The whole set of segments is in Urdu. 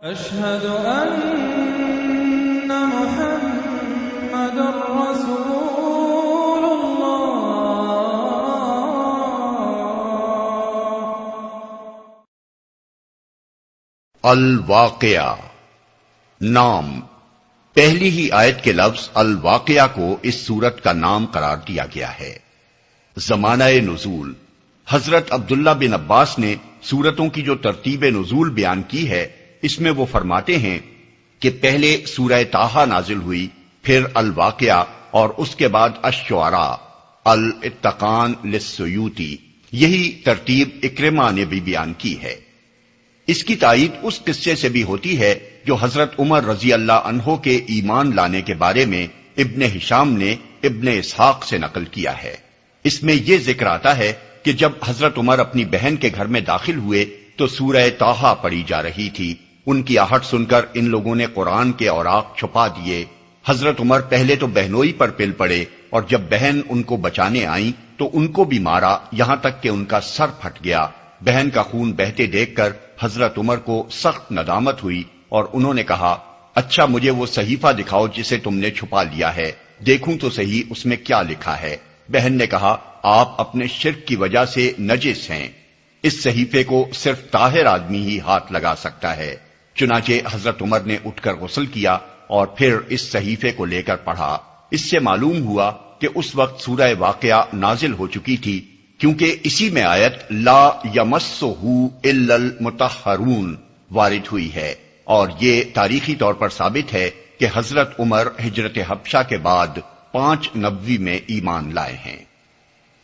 اشہد ان محمد رسول اللہ۔ الواقعہ نام، پہلی ہی آیت کے لفظ الواقعہ کو اس سورت کا نام قرار دیا گیا ہے۔ زمانہ نزول، حضرت عبداللہ بن عباس نے سورتوں کی جو ترتیب نزول بیان کی ہے، اس میں وہ فرماتے ہیں کہ پہلے سورہ طٰہٰ نازل ہوئی، پھر الواقعہ، اور اس کے بعد الشعراء، الاتقان للسیوطی۔ یہی ترتیب اکرمہ نے بھی بیان کی ہے۔ اس کی تائید اس قصے سے بھی ہوتی ہے جو حضرت عمر رضی اللہ عنہ کے ایمان لانے کے بارے میں ابن ہشام نے ابن اسحاق سے نقل کیا ہے۔ اس میں یہ ذکر آتا ہے کہ جب حضرت عمر اپنی بہن کے گھر میں داخل ہوئے تو سورہ طٰہٰ پڑھی جا رہی تھی۔ ان کی آہٹ سن کر ان لوگوں نے قرآن کے اوراق چھپا دیے۔ حضرت عمر پہلے تو بہنوئی پر پل پڑے، اور جب بہن ان کو بچانے آئیں تو ان کو بھی مارا، یہاں تک کہ ان کا سر پھٹ گیا۔ بہن کا خون بہتے دیکھ کر حضرت عمر کو سخت ندامت ہوئی، اور انہوں نے کہا، اچھا مجھے وہ صحیفہ دکھاؤ جسے تم نے چھپا لیا ہے، دیکھوں تو صحیح اس میں کیا لکھا ہے۔ بہن نے کہا، آپ اپنے شرک کی وجہ سے نجس ہیں، اس صحیفے کو صرف طاہر آدمی ہی ہاتھ لگا سکتا ہے۔ چنانچہ حضرت عمر نے اٹھ کر غسل کیا اور پھر اس صحیفے کو لے کر پڑھا۔ اس سے معلوم ہوا کہ اس وقت سورہ واقعہ نازل ہو چکی تھی، کیونکہ اسی میں آیت لا یمسہ الا المطہرون وارد ہوئی ہے، اور یہ تاریخی طور پر ثابت ہے کہ حضرت عمر ہجرت حبشہ کے بعد 5 نبوی میں ایمان لائے ہیں۔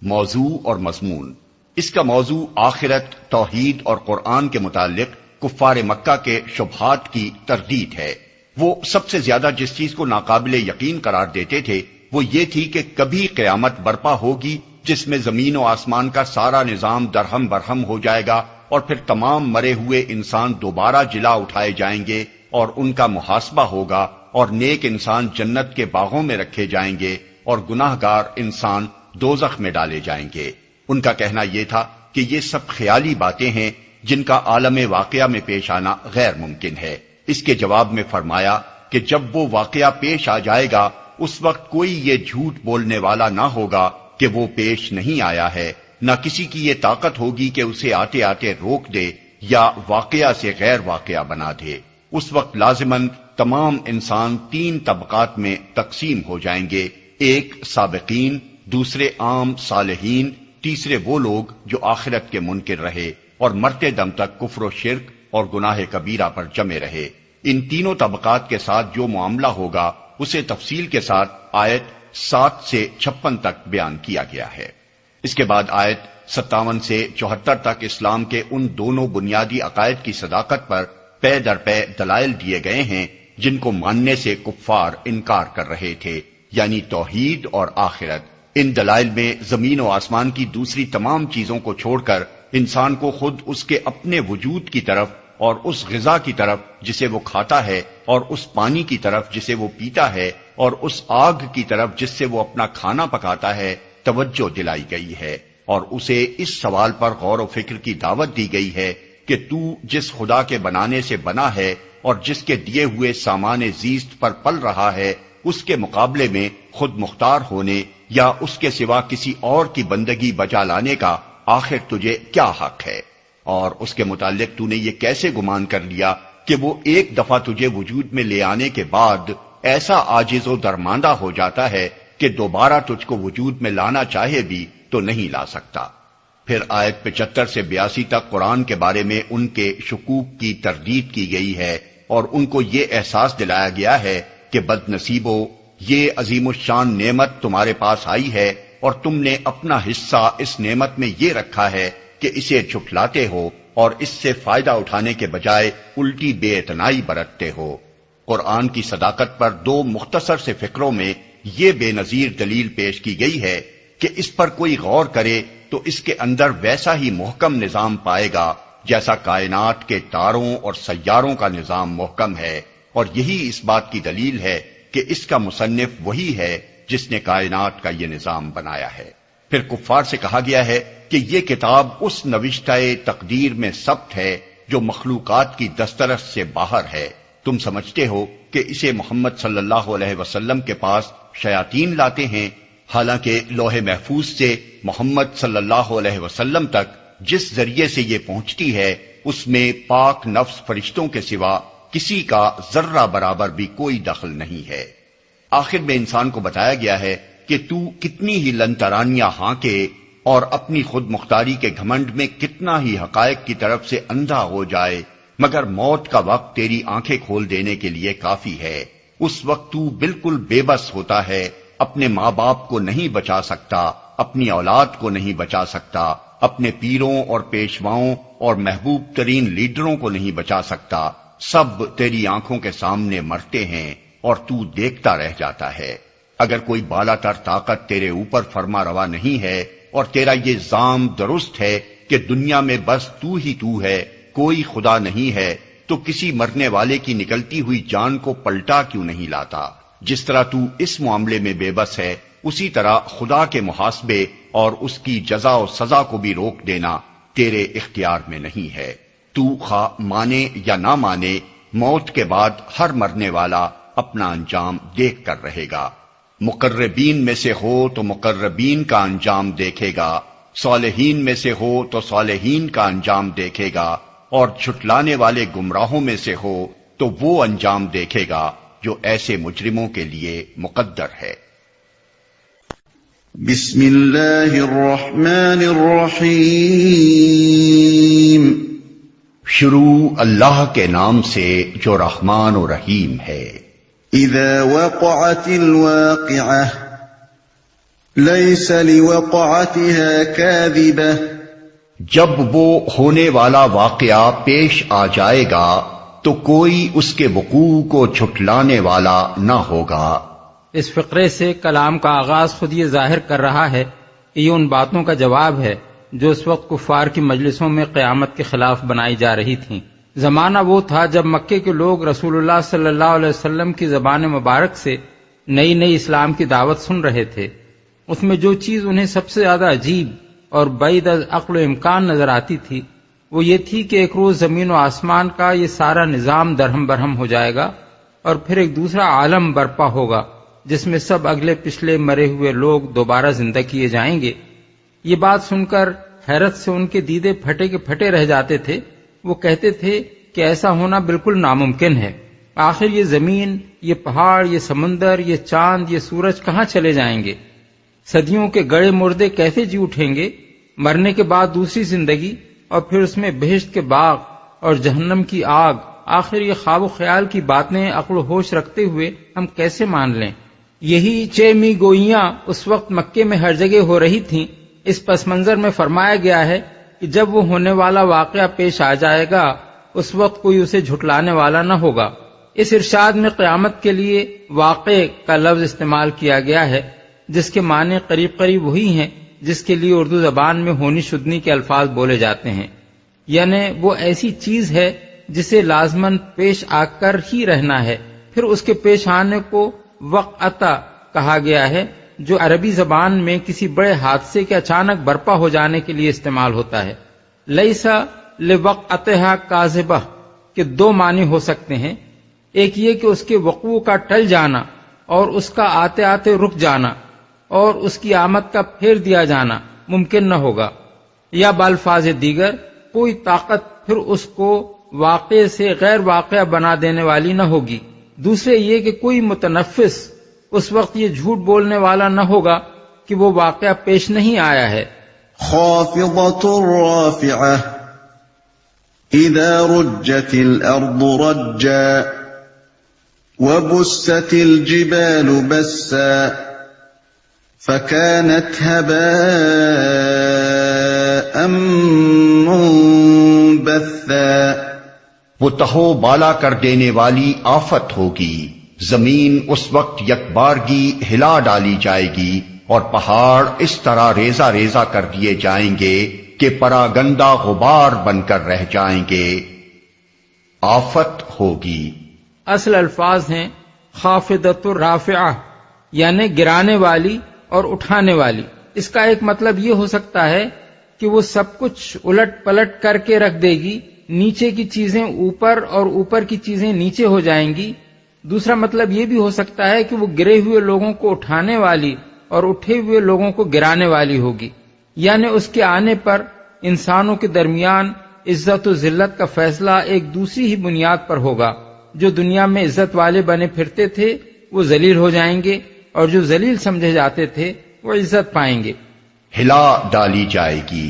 موضوع اور مضمون، اس کا موضوع آخرت، توحید اور قرآن کے متعلق کفار مکہ کے شبہات کی تردید ہے۔ وہ سب سے زیادہ جس چیز کو ناقابل یقین قرار دیتے تھے وہ یہ تھی کہ کبھی قیامت برپا ہوگی جس میں زمین و آسمان کا سارا نظام درہم برہم ہو جائے گا، اور پھر تمام مرے ہوئے انسان دوبارہ جلا اٹھائے جائیں گے اور ان کا محاسبہ ہوگا، اور نیک انسان جنت کے باغوں میں رکھے جائیں گے اور گناہ گار انسان دوزخ میں ڈالے جائیں گے۔ ان کا کہنا یہ تھا کہ یہ سب خیالی باتیں ہیں جن کا عالم واقعہ میں پیش آنا غیر ممکن ہے۔ اس کے جواب میں فرمایا کہ جب وہ واقعہ پیش آ جائے گا اس وقت کوئی یہ جھوٹ بولنے والا نہ ہوگا کہ وہ پیش نہیں آیا ہے، نہ کسی کی یہ طاقت ہوگی کہ اسے آتے آتے روک دے یا واقعہ سے غیر واقعہ بنا دے۔ اس وقت لازماً تمام انسان 3 طبقات میں تقسیم ہو جائیں گے، ایک سابقین، دوسرے عام صالحین، تیسرے وہ لوگ جو آخرت کے منکر رہے اور مرتے دم تک کفر و شرک اور گناہ کبیرہ پر جمے رہے۔ ان تینوں طبقات کے ساتھ جو معاملہ ہوگا اسے تفصیل کے ساتھ آیت 7 سے 56 تک بیان کیا گیا ہے۔ اس کے بعد آیت 57 سے 74 تک اسلام کے ان دونوں بنیادی عقائد کی صداقت پر پے در پے دلائل دیے گئے ہیں جن کو ماننے سے کفار انکار کر رہے تھے، یعنی توحید اور آخرت۔ ان دلائل میں زمین و آسمان کی دوسری تمام چیزوں کو چھوڑ کر انسان کو خود اس کے اپنے وجود کی طرف اور اس غذا کی طرف جسے وہ کھاتا ہے، اور اس پانی کی طرف جسے وہ پیتا ہے، اور اس آگ کی طرف جس سے وہ اپنا کھانا پکاتا ہے توجہ دلائی گئی ہے، اور اسے اس سوال پر غور و فکر کی دعوت دی گئی ہے کہ تو جس خدا کے بنانے سے بنا ہے اور جس کے دیے ہوئے سامان زیست پر پل رہا ہے، اس کے مقابلے میں خود مختار ہونے یا اس کے سوا کسی اور کی بندگی بجا لانے کا آخر تجھے کیا حق ہے؟ اور اس کے متعلق تو نے یہ کیسے گمان کر لیا کہ وہ ایک دفعہ تجھے وجود میں لے آنے کے بعد ایسا عاجز و درماندہ ہو جاتا ہے کہ دوبارہ تجھ کو وجود میں لانا چاہے بھی تو نہیں لا سکتا۔ پھر آیت 75 سے 82 تک قرآن کے بارے میں ان کے شکوک کی تردید کی گئی ہے، اور ان کو یہ احساس دلایا گیا ہے کہ بد نصیبو، یہ عظیم الشان نعمت تمہارے پاس آئی ہے اور تم نے اپنا حصہ اس نعمت میں یہ رکھا ہے کہ اسے جھٹلاتے ہو اور اس سے فائدہ اٹھانے کے بجائے الٹی بے اعتنائی برتتے ہو۔ قرآن کی صداقت پر 2 مختصر سے فقروں میں یہ بے نظیر دلیل پیش کی گئی ہے کہ اس پر کوئی غور کرے تو اس کے اندر ویسا ہی محکم نظام پائے گا جیسا کائنات کے تاروں اور سیاروں کا نظام محکم ہے، اور یہی اس بات کی دلیل ہے کہ اس کا مصنف وہی ہے جس نے کائنات کا یہ نظام بنایا ہے۔ پھر کفار سے کہا گیا ہے کہ یہ کتاب اس نوشتہ تقدیر میں ثبت ہے جو مخلوقات کی دسترس سے باہر ہے، تم سمجھتے ہو کہ اسے محمد صلی اللہ علیہ وسلم کے پاس شیاطین لاتے ہیں، حالانکہ لوح محفوظ سے محمد صلی اللہ علیہ وسلم تک جس ذریعے سے یہ پہنچتی ہے اس میں پاک نفس فرشتوں کے سوا کسی کا ذرہ برابر بھی کوئی دخل نہیں ہے۔ آخر میں انسان کو بتایا گیا ہے کہ تو کتنی ہی لنترانیاں ہانکے اور اپنی خود مختاری کے گھمنڈ میں کتنا ہی حقائق کی طرف سے اندھا ہو جائے، مگر موت کا وقت تیری آنکھیں کھول دینے کے لیے کافی ہے۔ اس وقت تو بالکل بے بس ہوتا ہے، اپنے ماں باپ کو نہیں بچا سکتا، اپنی اولاد کو نہیں بچا سکتا، اپنے پیروں اور پیشواؤں اور محبوب ترین لیڈروں کو نہیں بچا سکتا، سب تیری آنکھوں کے سامنے مرتے ہیں اور تو دیکھتا رہ جاتا ہے۔ اگر کوئی بالا تر طاقت تیرے اوپر فرما روا نہیں ہے اور تیرا یہ زعم درست ہے کہ دنیا میں بس تو ہی تو ہے، کوئی خدا نہیں ہے، تو کسی مرنے والے کی نکلتی ہوئی جان کو پلٹا کیوں نہیں لاتا؟ جس طرح تو اس معاملے میں بے بس ہے، اسی طرح خدا کے محاسبے اور اس کی جزا و سزا کو بھی روک دینا تیرے اختیار میں نہیں ہے۔ تو خواہ مانے یا نہ مانے، موت کے بعد ہر مرنے والا اپنا انجام دیکھ کر رہے گا۔ مقربین میں سے ہو تو مقربین کا انجام دیکھے گا، صالحین میں سے ہو تو صالحین کا انجام دیکھے گا، اور جھٹلانے والے گمراہوں میں سے ہو تو وہ انجام دیکھے گا جو ایسے مجرموں کے لیے مقدر ہے۔ بسم اللہ الرحمن الرحیم۔ شروع اللہ کے نام سے جو رحمان و رحیم ہے۔ اذا وقعت الواقعہ لیس لوقعتها کاذبہ، جب وہ ہونے والا واقعہ پیش آ جائے گا تو کوئی اس کے وقوع کو جھٹلانے والا نہ ہوگا۔ اس فقرے سے کلام کا آغاز خود یہ ظاہر کر رہا ہے کہ یہ ان باتوں کا جواب ہے جو اس وقت کفار کی مجلسوں میں قیامت کے خلاف بنائی جا رہی تھیں۔ زمانہ وہ تھا جب مکے کے لوگ رسول اللہ صلی اللہ علیہ وسلم کی زبان مبارک سے نئی نئی اسلام کی دعوت سن رہے تھے۔ اس میں جو چیز انہیں سب سے زیادہ عجیب اور بعید از عقل و امکان نظر آتی تھی وہ یہ تھی کہ ایک روز زمین و آسمان کا یہ سارا نظام درہم برہم ہو جائے گا اور پھر ایک دوسرا عالم برپا ہوگا جس میں سب اگلے پچھلے مرے ہوئے لوگ دوبارہ زندہ کیے جائیں گے۔ یہ بات سن کر حیرت سے ان کے دیدے پھٹے کے پھٹے رہ جاتے تھے۔ وہ کہتے تھے کہ ایسا ہونا بالکل ناممکن ہے۔ آخر یہ زمین، یہ پہاڑ، یہ سمندر، یہ چاند، یہ سورج کہاں چلے جائیں گے؟ صدیوں کے گڑے مردے کیسے جی اٹھیں گے؟ مرنے کے بعد دوسری زندگی اور پھر اس میں بہشت کے باغ اور جہنم کی آگ، آخر یہ خواب و خیال کی باتیں عقل و ہوش رکھتے ہوئے ہم کیسے مان لیں؟ یہی چیمی گوئیاں اس وقت مکے میں ہر جگہ ہو رہی تھیں۔ اس پس منظر میں فرمایا گیا ہے کہ جب وہ ہونے والا واقعہ پیش آ جائے گا اس وقت کوئی اسے جھٹلانے والا نہ ہوگا۔ اس ارشاد میں قیامت کے لیے واقع کا لفظ استعمال کیا گیا ہے جس کے معنی قریب قریب وہی ہیں جس کے لیے اردو زبان میں ہونی شدنی کے الفاظ بولے جاتے ہیں، یعنی وہ ایسی چیز ہے جسے لازماً پیش آ کر ہی رہنا ہے۔ پھر اس کے پیش آنے کو وقعتا کہا گیا ہے جو عربی زبان میں کسی بڑے حادثے کے اچانک برپا ہو جانے کے لیے استعمال ہوتا ہے۔ لیسا لوقعتها کاذبہ کے دو معنی ہو سکتے ہیں، ایک یہ کہ اس کے وقوع کا ٹل جانا اور اس کا آتے آتے رک جانا اور اس کی آمد کا پھیر دیا جانا ممکن نہ ہوگا، یا بالفاظ دیگر کوئی طاقت پھر اس کو واقع سے غیر واقع بنا دینے والی نہ ہوگی۔ دوسرے یہ کہ کوئی متنفس اس وقت یہ جھوٹ بولنے والا نہ ہوگا کہ وہ واقعہ پیش نہیں آیا ہے۔ خافضۃ رافعہ اذا رجت الارض رجا وبست الجبال بسا فكانت هباء منبثا، وہ تہو بالا کر دینے والی آفت ہوگی، زمین اس وقت یکبارگی ہلا ڈالی جائے گی اور پہاڑ اس طرح ریزہ ریزہ کر دیے جائیں گے کہ پراگندہ غبار بن کر رہ جائیں گے۔ آفت ہوگی اصل الفاظ ہیں خافضۃ الرافعہ، یعنی گرانے والی اور اٹھانے والی۔ اس کا ایک مطلب یہ ہو سکتا ہے کہ وہ سب کچھ الٹ پلٹ کر کے رکھ دے گی نیچے کی چیزیں اوپر اور اوپر کی چیزیں نیچے ہو جائیں گی۔ دوسرا مطلب یہ بھی ہو سکتا ہے کہ وہ گرے ہوئے لوگوں کو اٹھانے والی اور اٹھے ہوئے لوگوں کو گرانے والی ہوگی، یعنی اس کے آنے پر انسانوں کے درمیان عزت و ذلت کا فیصلہ ایک دوسری ہی بنیاد پر ہوگا۔ جو دنیا میں عزت والے بنے پھرتے تھے وہ ذلیل ہو جائیں گے، اور جو ذلیل سمجھے جاتے تھے وہ عزت پائیں گے۔ ہلا ڈالی جائے گی،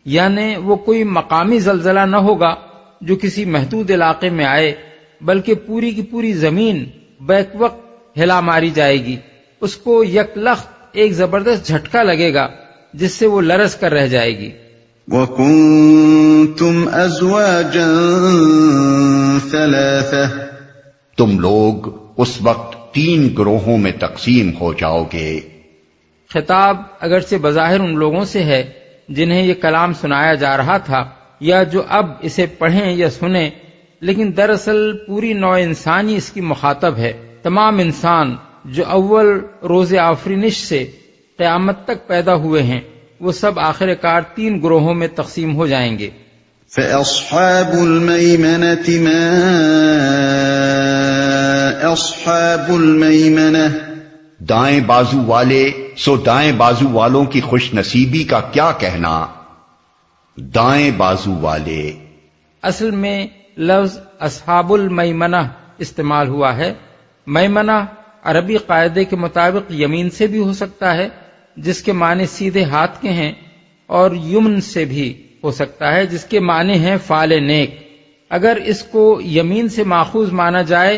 یعنی وہ کوئی مقامی زلزلہ نہ ہوگا جو کسی محدود علاقے میں آئے، بلکہ پوری کی پوری زمین بیک وقت ہلا ماری جائے گی۔ اس کو یک لخت ایک زبردست جھٹکا لگے گا جس سے وہ لرز کر رہ جائے گی۔ وَكُنْتُمْ أَزْوَاجًا ثَلَاثَةً، تم لوگ اس وقت 3 گروہوں میں تقسیم ہو جاؤ گے۔ خطاب اگرچہ بظاہر ان لوگوں سے ہے جنہیں یہ کلام سنایا جا رہا تھا یا جو اب اسے پڑھیں یا سنیں، لیکن دراصل پوری نوع انسانی اس کی مخاطب ہے۔ تمام انسان جو اول روز آفرینش سے قیامت تک پیدا ہوئے ہیں وہ سب آخر کار 3 گروہوں میں تقسیم ہو جائیں گے۔ فَأَصْحَابُ الْمَيْمَنَةِ مَا أَصْحَابُ الْمَيْمَنَةِ، دائیں بازو والے سو دائیں بازو والوں کی خوش نصیبی کا کیا کہنا۔ دائیں بازو والے، اصل میں لفظ اصحاب المیمنہ استعمال ہوا ہے۔ میمنہ عربی قاعدے کے مطابق یمین سے بھی ہو سکتا ہے جس کے معنی سیدھے ہاتھ کے ہیں، اور یمن سے بھی ہو سکتا ہے جس کے معنی ہیں فعال نیک۔ اگر اس کو یمین سے ماخوذ مانا جائے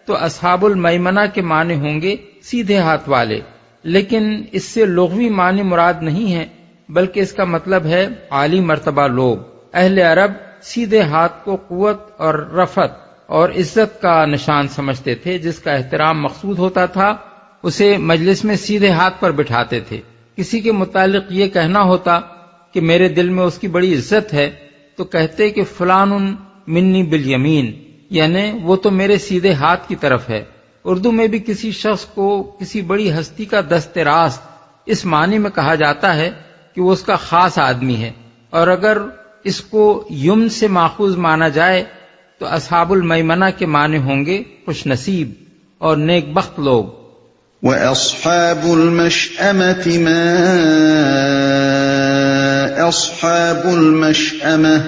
تو اصحاب المیمنہ کے معنی ہوں گے سیدھے ہاتھ والے، لیکن اس سے لغوی معنی مراد نہیں ہے، بلکہ اس کا مطلب ہے عالی مرتبہ لوگ۔ اہل عرب سیدھے ہاتھ کو قوت اور رفعت اور عزت کا نشان سمجھتے تھے۔ جس کا احترام مقصود ہوتا تھا اسے مجلس میں سیدھے ہاتھ پر بٹھاتے تھے۔ کسی کے متعلق یہ کہنا ہوتا کہ میرے دل میں اس کی بڑی عزت ہے تو کہتے کہ فلان منی بالیمین، یعنی وہ تو میرے سیدھے ہاتھ کی طرف ہے۔ اردو میں بھی کسی شخص کو کسی بڑی ہستی کا دست راست اس معنی میں کہا جاتا ہے کہ وہ اس کا خاص آدمی ہے، اور اگر اس کو یم سے ماخوذ مانا جائے تو اصحاب المیمنہ کے معنی ہوں گے خوش نصیب اور نیک بخت لوگ۔ وَأَصْحَابُ الْمَشْأَمَةِ مَا أَصْحَابُ الْمَشْأَمَةِ،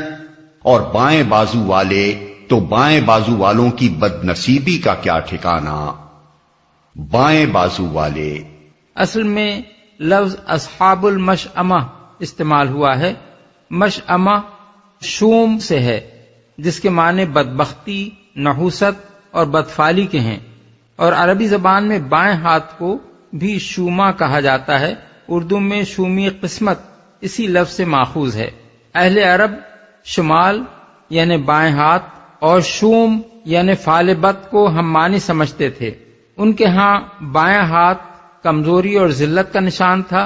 اور بائیں بازو والے تو بائیں بازو والوں کی بد نصیبی کا کیا ٹھکانہ۔ بائیں بازو والے، اصل میں لفظ اصحاب المشأمہ استعمال ہوا ہے۔ مشأمہ شوم سے ہے جس کے معنی بدبختی، نحوست اور بدفعلی کے ہیں، اور عربی زبان میں بائیں ہاتھ کو بھی شوما کہا جاتا ہے۔ اردو میں شومی قسمت اسی لفظ سے ماخوذ ہے۔ اہل عرب شمال یعنی بائیں ہاتھ اور شوم یعنی فعل بد کو ہم معنی سمجھتے تھے۔ ان کے ہاں بائیں ہاتھ کمزوری اور ذلت کا نشان تھا۔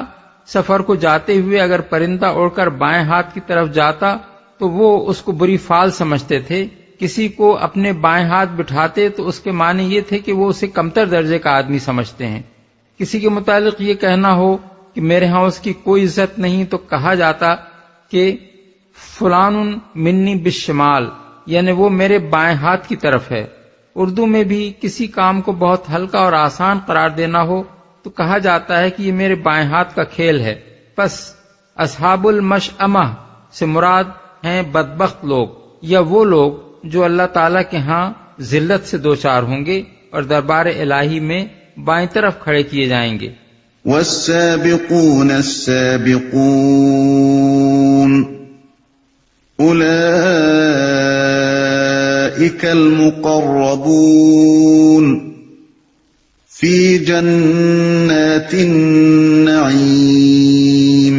سفر کو جاتے ہوئے اگر پرندہ اڑ کر بائیں ہاتھ کی طرف جاتا تو وہ اس کو بری فال سمجھتے تھے۔ کسی کو اپنے بائیں ہاتھ بٹھاتے تو اس کے معنی یہ تھے کہ وہ اسے کمتر درجے کا آدمی سمجھتے ہیں۔ کسی کے متعلق یہ کہنا ہو کہ میرے ہاں اس کی کوئی عزت نہیں تو کہا جاتا کہ فلان منی بالشمال، یعنی وہ میرے بائیں ہاتھ کی طرف ہے۔ اردو میں بھی کسی کام کو بہت ہلکا اور آسان قرار دینا ہو تو کہا جاتا ہے کہ یہ میرے بائیں ہاتھ کا کھیل ہے۔ پس اصحاب المشأمہ سے مراد ہیں بدبخت لوگ، یا وہ لوگ جو اللہ تعالیٰ کے ہاں ذلت سے دوچار ہوں گے اور دربار الہی میں بائیں طرف کھڑے کیے جائیں گے۔ والسابقون السابقون اولئک المقربون فی جنات النعیم،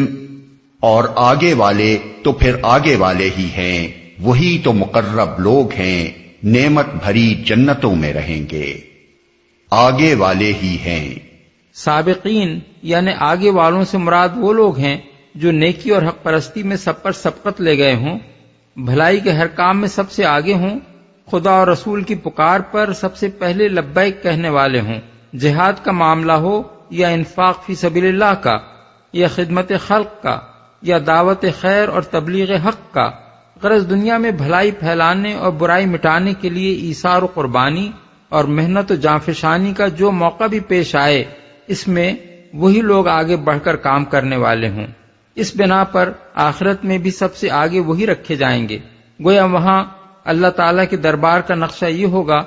اور آگے والے تو پھر آگے والے ہی ہیں، وہی تو مقرب لوگ ہیں، نعمت بھری جنتوں میں رہیں گے۔ آگے والے ہی ہیں۔ سابقین یعنی آگے والوں سے مراد وہ لوگ ہیں جو نیکی اور حق پرستی میں سب پر سبقت لے گئے ہوں، بھلائی کے ہر کام میں سب سے آگے ہوں، خدا اور رسول کی پکار پر سب سے پہلے لبیک کہنے والے ہوں، جہاد کا معاملہ ہو یا انفاق فی سبیل اللہ کا، یا خدمت خلق کا، یا دعوت خیر اور تبلیغ حق کا، غرض دنیا میں بھلائی پھیلانے اور برائی مٹانے کے لیے ایثار و قربانی اور محنت و جانفشانی کا جو موقع بھی پیش آئے، اس میں وہی لوگ آگے بڑھ کر کام کرنے والے ہوں۔ اس بنا پر آخرت میں بھی سب سے آگے وہی رکھے جائیں گے۔ گویا وہاں اللہ تعالیٰ کے دربار کا نقشہ یہ ہوگا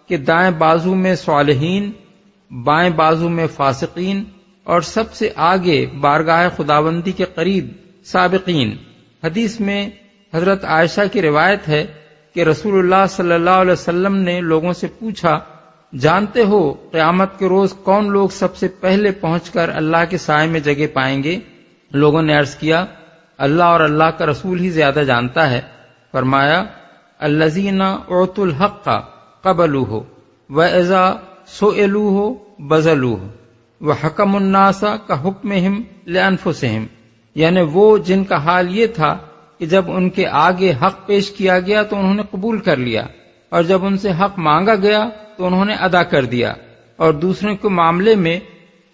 کہ دائیں بازو میں صالحین، بائیں بازو میں فاسقین، اور سب سے آگے بارگاہ خداوندی کے قریب سابقین۔ حدیث میں حضرت عائشہ کی روایت ہے کہ رسول اللہ صلی اللہ علیہ وسلم نے لوگوں سے پوچھا، جانتے ہو قیامت کے روز کون لوگ سب سے پہلے پہنچ کر اللہ کے سائے میں جگہ پائیں گے؟ لوگوں نے عرض کیا، اللہ اور اللہ کا رسول ہی زیادہ جانتا ہے۔ فرمایا، الذین اعطوا الحق قبلوہ واذا سئلوہ بذلوہ وحکموا الناس کحکمہم لانفسہم، یعنی وہ جن کا حال یہ تھا کہ جب ان کے آگے حق پیش کیا گیا تو انہوں نے قبول کر لیا، اور جب ان سے حق مانگا گیا تو انہوں نے ادا کر دیا، اور دوسروں کے معاملے میں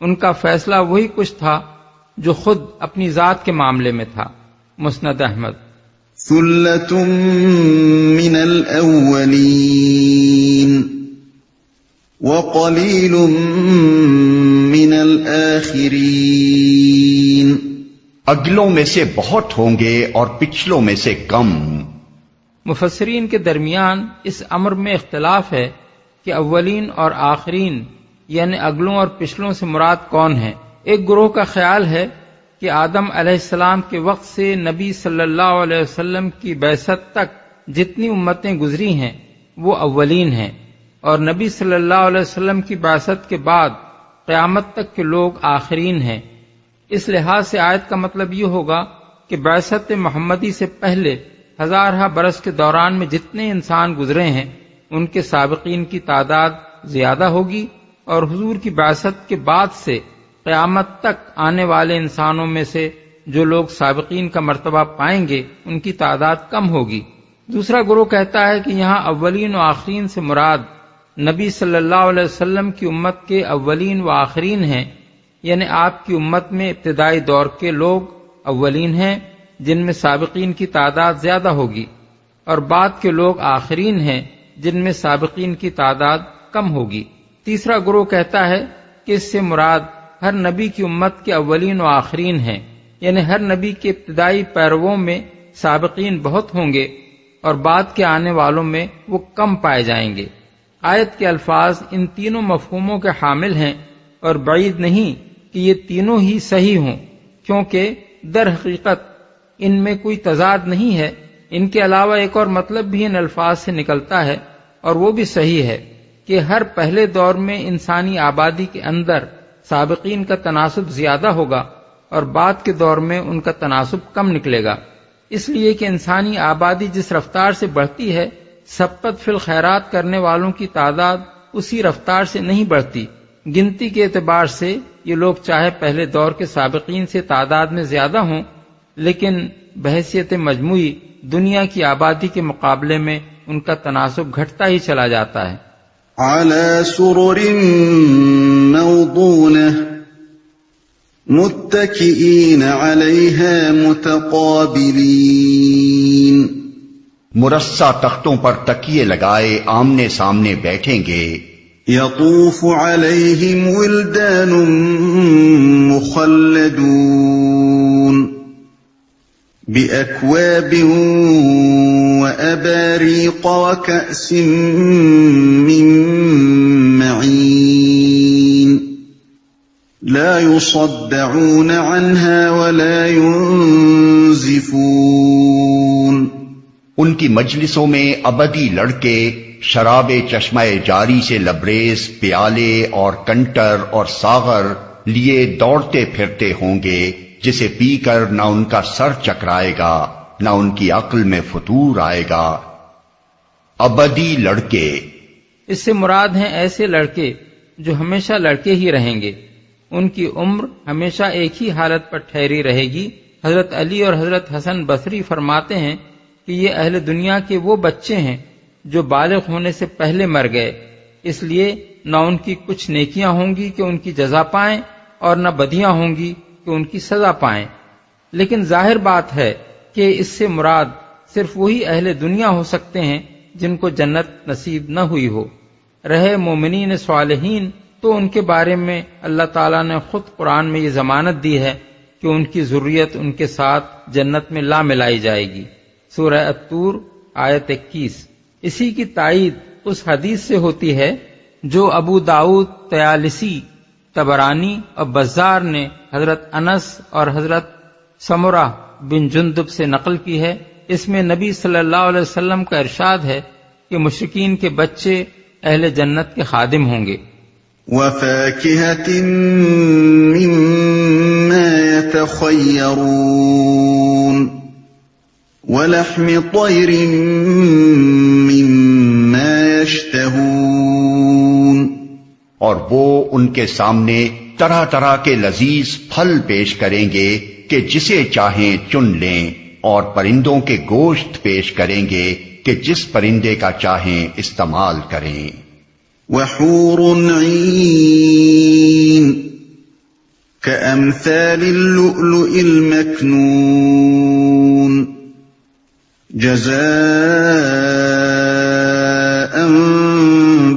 ان کا فیصلہ وہی کچھ تھا جو خود اپنی ذات کے معاملے میں تھا۔ مسند احمد۔ ثلۃ من الاولین وقلیل من الاخرین، اگلوں میں سے بہت ہوں گے اور پچھلوں میں سے کم۔ مفسرین کے درمیان اس امر میں اختلاف ہے کہ اولین اور آخرین یعنی اگلوں اور پچھلوں سے مراد کون ہیں۔ ایک گروہ کا خیال ہے کہ آدم علیہ السلام کے وقت سے نبی صلی اللہ علیہ وسلم کی بعثت تک جتنی امتیں گزری ہیں وہ اولین ہیں، اور نبی صلی اللہ علیہ وسلم کی بعثت کے بعد قیامت تک کے لوگ آخرین ہیں۔ اس لحاظ سے آیت کا مطلب یہ ہوگا کہ بعثت محمدی سے پہلے ہزارہ برس کے دوران میں جتنے انسان گزرے ہیں ان کے سابقین کی تعداد زیادہ ہوگی، اور حضور کی بعثت کے بعد سے قیامت تک آنے والے انسانوں میں سے جو لوگ سابقین کا مرتبہ پائیں گے ان کی تعداد کم ہوگی۔ دوسرا گروہ کہتا ہے کہ یہاں اولین و آخرین سے مراد نبی صلی اللہ علیہ وسلم کی امت کے اولین و آخرین ہیں، یعنی آپ کی امت میں ابتدائی دور کے لوگ اولین ہیں جن میں سابقین کی تعداد زیادہ ہوگی، اور بعد کے لوگ آخرین ہیں جن میں سابقین کی تعداد کم ہوگی۔ تیسرا گروہ کہتا ہے کہ اس سے مراد ہر نبی کی امت کے اولین و آخرین ہیں، یعنی ہر نبی کے ابتدائی پیرووں میں سابقین بہت ہوں گے اور بعد کے آنے والوں میں وہ کم پائے جائیں گے۔ آیت کے الفاظ ان تینوں مفہوموں کے حامل ہیں، اور بعید نہیں کہ یہ تینوں ہی صحیح ہوں، کیونکہ در حقیقت ان میں کوئی تضاد نہیں ہے۔ ان کے علاوہ ایک اور مطلب بھی ان الفاظ سے نکلتا ہے، اور وہ بھی صحیح ہے کہ ہر پہلے دور میں انسانی آبادی کے اندر سابقین کا تناسب زیادہ ہوگا اور بعد کے دور میں ان کا تناسب کم نکلے گا، اس لیے کہ انسانی آبادی جس رفتار سے بڑھتی ہے سبقت فی الخیرات کرنے والوں کی تعداد اسی رفتار سے نہیں بڑھتی۔ گنتی کے اعتبار سے یہ لوگ چاہے پہلے دور کے سابقین سے تعداد میں زیادہ ہوں، لیکن بحیثیت مجموعی دنیا کی آبادی کے مقابلے میں ان کا تناسب گھٹتا ہی چلا جاتا ہے۔ على سرر موضونة متكئين عليها متقابلين، مرصع تختوں پر تکیے لگائے آمنے سامنے بیٹھیں گے۔ يطوف عليهم ولدان مخلدون بأكواب وأباريق وكأس من معين لا يصدعون عنها ولا ينزفون، ان کی مجلسوں میں ابدی لڑکے شراب چشمہ جاری سے لبریز پیالے اور کنٹر اور ساغر لیے دوڑتے پھرتے ہوں گے، جسے پی کر نہ ان کا سر چکرائے گا نہ ان کی عقل میں فتور آئے گا۔ ابدی لڑکے، اس سے مراد ہیں ایسے لڑکے جو ہمیشہ لڑکے ہی رہیں گے، ان کی عمر ہمیشہ ایک ہی حالت پر ٹھہری رہے گی۔ حضرت علی اور حضرت حسن بصری فرماتے ہیں کہ یہ اہل دنیا کے وہ بچے ہیں جو بالغ ہونے سے پہلے مر گئے، اس لیے نہ ان کی کچھ نیکیاں ہوں گی کہ ان کی جزا پائیں اور نہ بدیاں ہوں گی کہ ان کی سزا پائیں۔ لیکن ظاہر بات ہے کہ اس سے مراد صرف وہی اہل دنیا ہو سکتے ہیں جن کو جنت نصیب نہ ہوئی ہو۔ رہے مومنین صالحین تو ان کے بارے میں اللہ تعالیٰ نے خود قرآن میں یہ ضمانت دی ہے کہ ان کی ذریت ان کے ساتھ جنت میں لا ملائی جائے گی۔ سورہ الطور آیت 21۔ اسی کی تائید اس حدیث سے ہوتی ہے جو ابو داؤد، طیالسی، طبرانی اور بزار نے حضرت انس اور حضرت سمرہ بن جندب سے نقل کی ہے۔ اس میں نبی صلی اللہ علیہ وسلم کا ارشاد ہے کہ مشرکین کے بچے اہل جنت کے خادم ہوں گے۔ وَفَاكِهَةٍ مِّمَّا يَتَخَيَّرُونَ وَلَحْمِ طَيْرٍ مِّمَّا يَشْتَهُونَ، اور وہ ان کے سامنے طرح طرح کے لذیذ پھل پیش کریں گے کہ جسے چاہیں چن لیں، اور پرندوں کے گوشت پیش کریں گے کہ جس پرندے کا چاہیں استعمال کریں۔ وَحُورٌ عِينٌ كَأَمْثَالِ اللُّؤْلُؤِ الْمَكْنُونِ جَزَاءً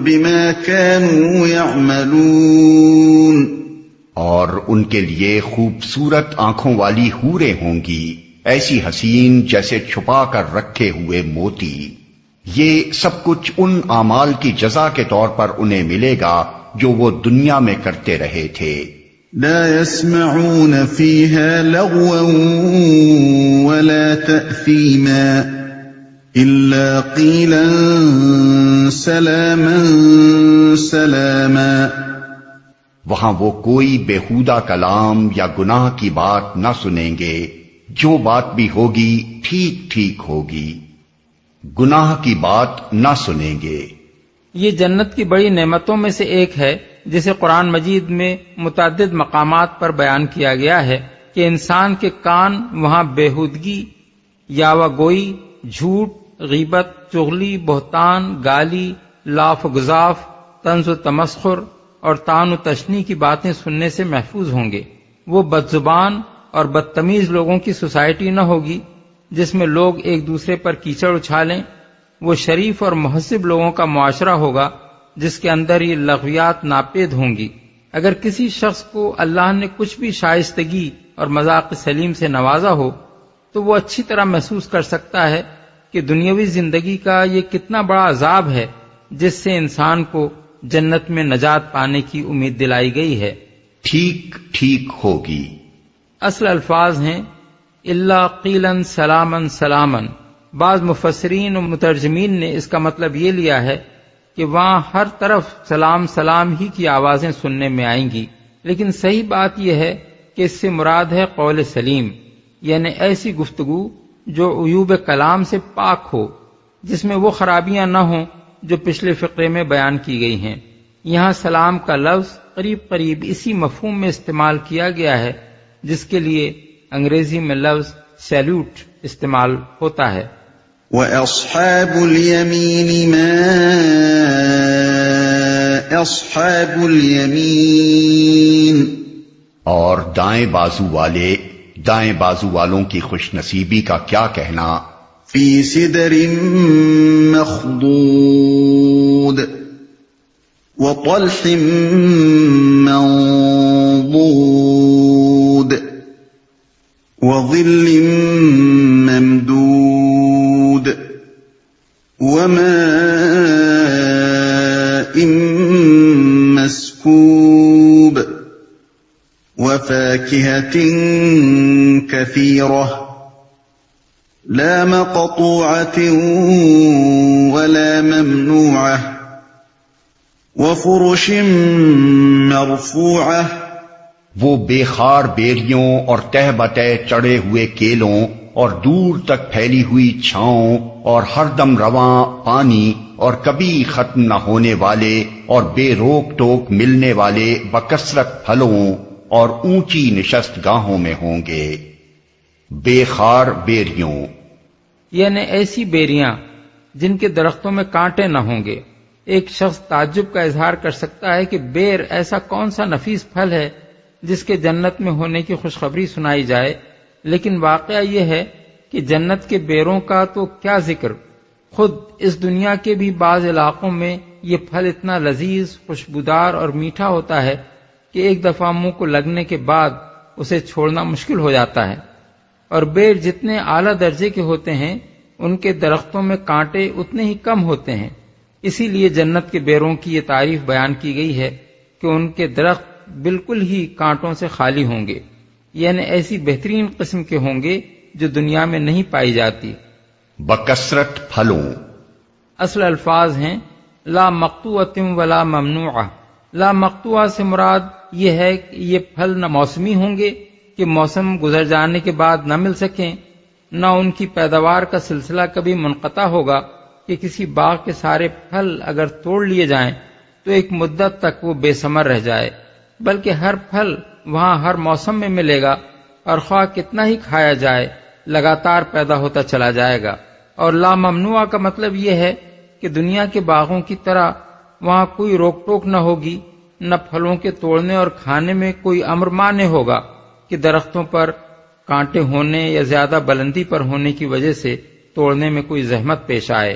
بِمَا كَانُوا يَعْمَلُونَ، اور ان کے لیے خوبصورت آنکھوں والی حوریں ہوں گی، ایسی حسین جیسے چھپا کر رکھے ہوئے موتی۔ یہ سب کچھ ان اعمال کی جزا کے طور پر انہیں ملے گا جو وہ دنیا میں کرتے رہے تھے۔ لا يسمعون فيها لغوا ولا تأثيما إلا قيلا سلاما سلاما، وہاں وہ کوئی بےہودہ کلام یا گناہ کی بات نہ سنیں گے، جو بات بھی ہوگی ٹھیک ٹھیک ہوگی، گناہ کی بات نہ سنیں گے۔ یہ جنت کی بڑی نعمتوں میں سے ایک ہے جسے قرآن مجید میں متعدد مقامات پر بیان کیا گیا ہے کہ انسان کے کان وہاں بےہودگی، یاوہ گوئی، جھوٹ، غیبت، چغلی، بہتان، گالی، لاف و گزاف، طنز و تمسخر اور طعن و تشنیع کی باتیں سننے سے محفوظ ہوں گے۔ وہ بدزبان اور بدتمیز لوگوں کی سوسائٹی نہ ہوگی جس میں لوگ ایک دوسرے پر کیچڑ اچھالیں۔ وہ شریف اور مہذب لوگوں کا معاشرہ ہوگا جس کے اندر یہ لغویات ناپید ہوں گی۔ اگر کسی شخص کو اللہ نے کچھ بھی شائستگی اور مذاق سلیم سے نوازا ہو تو وہ اچھی طرح محسوس کر سکتا ہے کہ دنیاوی زندگی کا یہ کتنا بڑا عذاب ہے جس سے انسان کو جنت میں نجات پانے کی امید دلائی گئی ہے۔ ٹھیک ٹھیک ہوگی۔ اصل الفاظ ہیں الا قیلا سلاما سلاما۔ بعض مفسرین و مترجمین نے اس کا مطلب یہ لیا ہے کہ وہاں ہر طرف سلام سلام ہی کی آوازیں سننے میں آئیں گی، لیکن صحیح بات یہ ہے کہ اس سے مراد ہے قول سلیم، یعنی ایسی گفتگو جو عیوب کلام سے پاک ہو، جس میں وہ خرابیاں نہ ہوں جو پچھلے فقرے میں بیان کی گئی ہیں۔ یہاں سلام کا لفظ قریب قریب اسی مفہوم میں استعمال کیا گیا ہے جس کے لیے انگریزی میں لفظ سیلوٹ استعمال ہوتا ہے۔ وَأَصْحَابُ الْيَمِينِ مَا أَصْحَابُ الْيَمِينِ، اور دائیں بازو والوں کی خوش نصیبی کا کیا کہنا۔ فِي سِدْرٍ مَّخْضُودٍ وَطَلْحٍ مَّنضُودٍ وَظِلٍّ مَّمْدُودٍ وَمَاءٍ مَّسْكُوبٍ وَفَاكِهَةٍ كَثِيرَةٍ لَا مَقْطُوعَةٍ وَلَا مَمْنُوعَةٍ وَفُرُشٍ مَّرْفُوعَةٍ، وہ بے خار بیریوں اور تہ بتہ چڑھے ہوئے کیلوں اور دور تک پھیلی ہوئی چھاؤں اور ہر دم رواں پانی اور کبھی ختم نہ ہونے والے اور بے روک ٹوک ملنے والے بکثرت پھلوں اور اونچی نشست گاہوں میں ہوں گے۔ بے خار بیریوں یعنی ایسی بیریاں جن کے درختوں میں کانٹے نہ ہوں گے۔ ایک شخص تعجب کا اظہار کر سکتا ہے کہ بیر ایسا کون سا نفیس پھل ہے جس کے جنت میں ہونے کی خوشخبری سنائی جائے، لیکن واقعہ یہ ہے کہ کہ جنت کے بیروں کا تو کیا ذکر، خود اس دنیا کے بھی بعض علاقوں میں یہ پھل اتنا لذیذ، خوشبودار اور میٹھا ہوتا ہے کہ ایک دفعہ منہ کو لگنے کے بعد اسے چھوڑنا مشکل ہو جاتا ہے، اور بیر جتنے اعلیٰ درجے کے ہوتے ہیں ان کے درختوں میں کانٹے اتنے ہی کم ہوتے ہیں۔ اسی لیے جنت کے بیروں کی یہ تعریف بیان کی گئی ہے کہ ان کے درخت بالکل ہی کانٹوں سے خالی ہوں گے، یعنی ایسی بہترین قسم کے ہوں گے جو دنیا میں نہیں پائی جاتی۔ بکثرت پھلوں، اصل الفاظ ہیں لا مقطوعۃ ولا ممنوعہ۔ لا مقطوعہ سے مراد یہ ہے کہ یہ پھل نہ موسمی ہوں گے کہ موسم گزر جانے کے بعد نہ مل سکیں، نہ ان کی پیداوار کا سلسلہ کبھی منقطع ہوگا کہ کسی باغ کے سارے پھل اگر توڑ لیے جائیں تو ایک مدت تک وہ بے ثمر رہ جائے، بلکہ ہر پھل وہاں ہر موسم میں ملے گا، اور خواہ کتنا ہی کھایا جائے لگاتار پیدا ہوتا چلا جائے گا۔ اور لا ممنوع کا مطلب یہ ہے کہ دنیا کے باغوں کی طرح وہاں کوئی روک ٹوک نہ ہوگی، نہ پھلوں کے توڑنے اور کھانے میں کوئی امر مانع ہوگا کہ درختوں پر کانٹے ہونے یا زیادہ بلندی پر ہونے کی وجہ سے توڑنے میں کوئی زحمت پیش آئے۔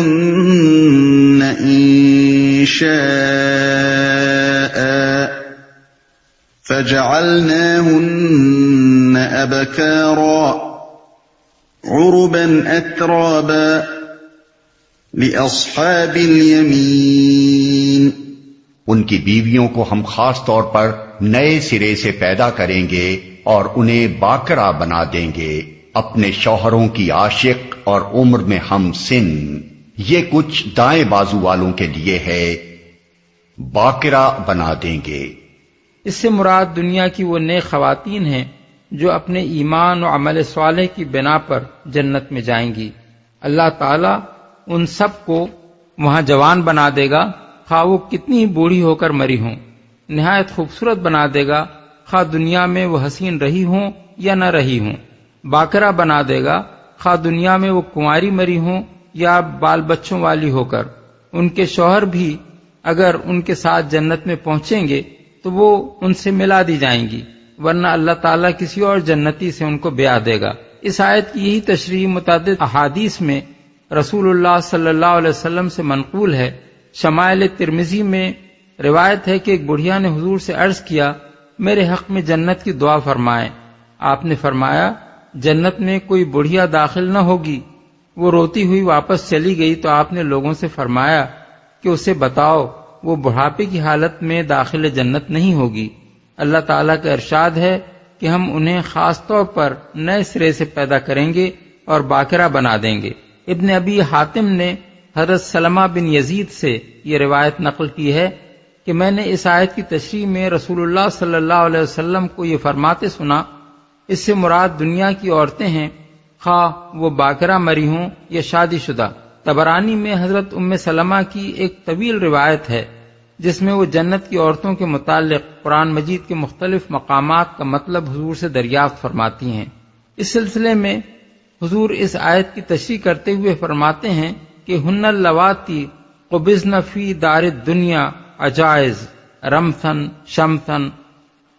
انشأناهن انشاء فجعلناهن ابکارا عربا اترابا لاصحاب الیمین۔ ان کی بیویوں کو ہم خاص طور پر نئے سرے سے پیدا کریں گے اور انہیں باکرا بنا دیں گے، اپنے شوہروں کی عاشق اور عمر میں ہم سن۔ یہ کچھ دائیں بازو والوں کے لیے ہے، باکرا بنا دیں گے۔ اس سے مراد دنیا کی وہ نیک خواتین ہیں جو اپنے ایمان و عمل صالح کی بنا پر جنت میں جائیں گی۔ اللہ تعالیٰ ان سب کو وہاں جوان بنا دے گا، خواہ وہ کتنی ہی بوڑھی ہو کر مری ہوں، نہایت خوبصورت بنا دے گا، خواہ دنیا میں وہ حسین رہی ہوں یا نہ رہی ہوں، باکرا بنا دے گا، خواہ دنیا میں وہ کنواری مری ہوں یا بال بچوں والی ہو کر۔ ان کے شوہر بھی اگر ان کے ساتھ جنت میں پہنچیں گے تو وہ ان سے ملا دی جائیں گی، ورنہ اللہ تعالیٰ کسی اور جنتی سے ان کو بیاہ دے گا۔ اس آیت کی یہی تشریح متعدد احادیث میں رسول اللہ صلی اللہ علیہ وسلم سے منقول ہے۔ شمائل ترمذی میں روایت ہے کہ ایک بڑھیا نے حضور سے عرض کیا، میرے حق میں جنت کی دعا فرمائیں۔ آپ نے فرمایا، جنت میں کوئی بڑھیا داخل نہ ہوگی۔ وہ روتی ہوئی واپس چلی گئی تو آپ نے لوگوں سے فرمایا کہ اسے بتاؤ وہ بڑھاپے کی حالت میں داخل جنت نہیں ہوگی۔ اللہ تعالیٰ کا ارشاد ہے کہ ہم انہیں خاص طور پر نئے سرے سے پیدا کریں گے اور باکرا بنا دیں گے۔ ابن ابی حاتم نے حضرت سلمہ بن یزید سے یہ روایت نقل کی ہے کہ میں نے اس آیت کی تشریح میں رسول اللہ صلی اللہ علیہ وسلم کو یہ فرماتے سنا، اس سے مراد دنیا کی عورتیں ہیں، خواہ وہ باکرا مری ہوں یا شادی شدہ۔ طبرانی میں حضرت ام سلمہ کی ایک طویل روایت ہے جس میں وہ جنت کی عورتوں کے متعلق قرآن مجید کے مختلف مقامات کا مطلب حضور سے دریافت فرماتی ہیں۔ اس سلسلے میں حضور اس آیت کی تشریح کرتے ہوئے فرماتے ہیں کہ ہن اللواتی قبضن فی دار الدنیا عجائز رمثن شمثن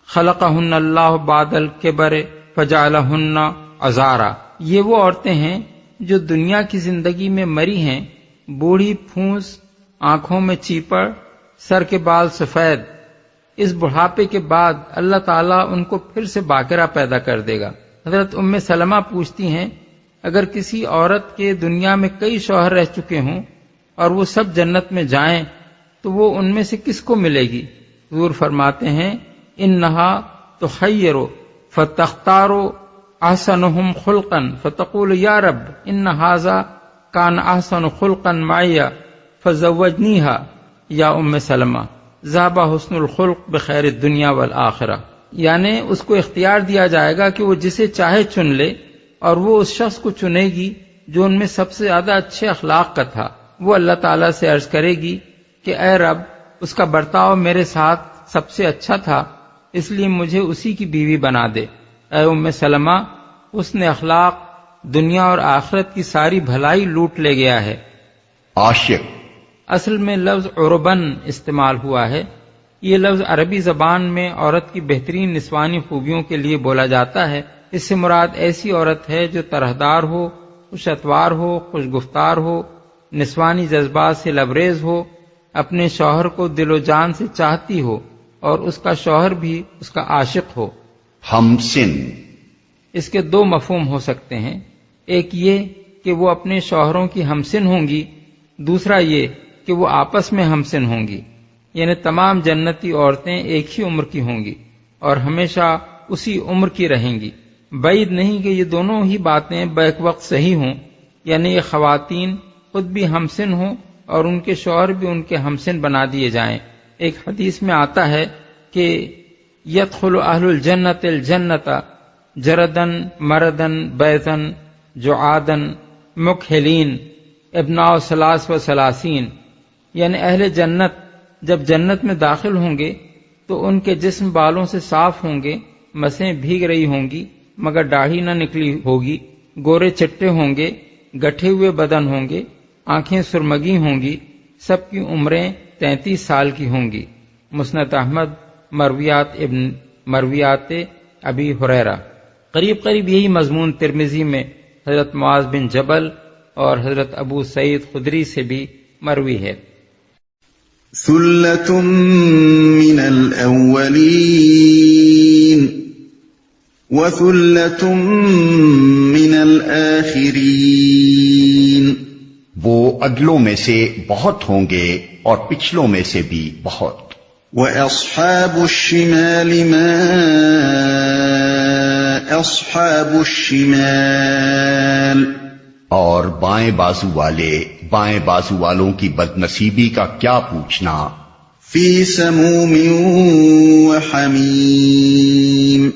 خلقہن اللہ بعد الکبر فجعلہن عذارا۔ یہ وہ عورتیں ہیں جو دنیا کی زندگی میں مری ہیں، بوڑھی پھونس، آنکھوں میں چیپڑ، سر کے بال سفید۔ اس بڑھاپے کے بعد اللہ تعالیٰ ان کو پھر سے باکرا پیدا کر دے گا۔ حضرت ام سلمہ پوچھتی ہیں، اگر کسی عورت کے دنیا میں کئی شوہر رہ چکے ہوں اور وہ سب جنت میں جائیں تو وہ ان میں سے کس کو ملے گی؟ حضور فرماتے ہیں، انہا تخیر فتختار احسنہم خلقا فتقول یا رب ان ھذا کان احسن خلقا معی فزوجنیہا یا ام سلمہ ذهب حسن الخلق بخیر الدنیا والآخرہ۔ یعنی اس کو اختیار دیا جائے گا کہ وہ جسے چاہے چن لے، اور وہ اس شخص کو چنے گی جو ان میں سب سے زیادہ اچھے اخلاق کا تھا۔ وہ اللہ تعالیٰ سے عرض کرے گی کہ اے رب، اس کا برتاؤ میرے ساتھ سب سے اچھا تھا، اس لیے مجھے اسی کی بیوی بنا دے۔ اے ام سلمہ، حسن اخلاق دنیا اور آخرت کی ساری بھلائی لوٹ لے گیا ہے۔ عاشق اصل میں لفظ عربن استعمال ہوا ہے، یہ لفظ عربی زبان میں عورت کی بہترین نسوانی خوبیوں کے لیے بولا جاتا ہے۔ اس سے مراد ایسی عورت ہے جو طرحدار ہو، خوش اتوار ہو، خوش گفتار ہو، نسوانی جذبات سے لبریز ہو، اپنے شوہر کو دل و جان سے چاہتی ہو اور اس کا شوہر بھی اس کا عاشق ہو۔ ہم سن، اس کے دو مفہوم ہو سکتے ہیں، ایک یہ کہ وہ اپنے شوہروں کی ہمسن ہوں گی، دوسرا یہ کہ وہ آپس میں ہمسن ہوں گی، یعنی تمام جنتی عورتیں ایک ہی عمر کی ہوں گی اور ہمیشہ اسی عمر کی رہیں گی۔ بعید نہیں کہ یہ دونوں ہی باتیں بیک وقت صحیح ہوں، یعنی یہ خواتین خود بھی ہمسن ہوں اور ان کے شوہر بھی ان کے ہمسن بنا دیے جائیں۔ ایک حدیث میں آتا ہے کہ یدخل اہل الجنت الجنت جردن مردن بیتن جعادن مکحلین ابناء ثلاث و ثلاثین، یعنی اہل جنت جب جنت میں داخل ہوں گے تو ان کے جسم بالوں سے صاف ہوں گے، مسیں بھیگ رہی ہوں گی مگر داڑھی نہ نکلی ہوگی، گورے چٹے ہوں گے، گٹھے ہوئے بدن ہوں گے، آنکھیں سرمگی ہوں گی، سب کی عمریں 33 سال کی ہوں گی۔ مسند احمد، مرویات ابی ہریرہ۔ قریب قریب یہی مضمون ترمذی میں حضرت معاذ بن جبل اور حضرت ابو سعید خدری سے بھی مروی ہے۔ ثلة من الأولين وثلة من الآخرين، وہ اگلوں میں سے بہت ہوں گے اور پچھلوں میں سے بھی بہت۔ وأصحاب الشمال ما أصحاب الشمال، اور بائیں بازو والے بائیں بازو والوں کی بدنصیبی کا کیا پوچھنا۔ فی سموم وحمیم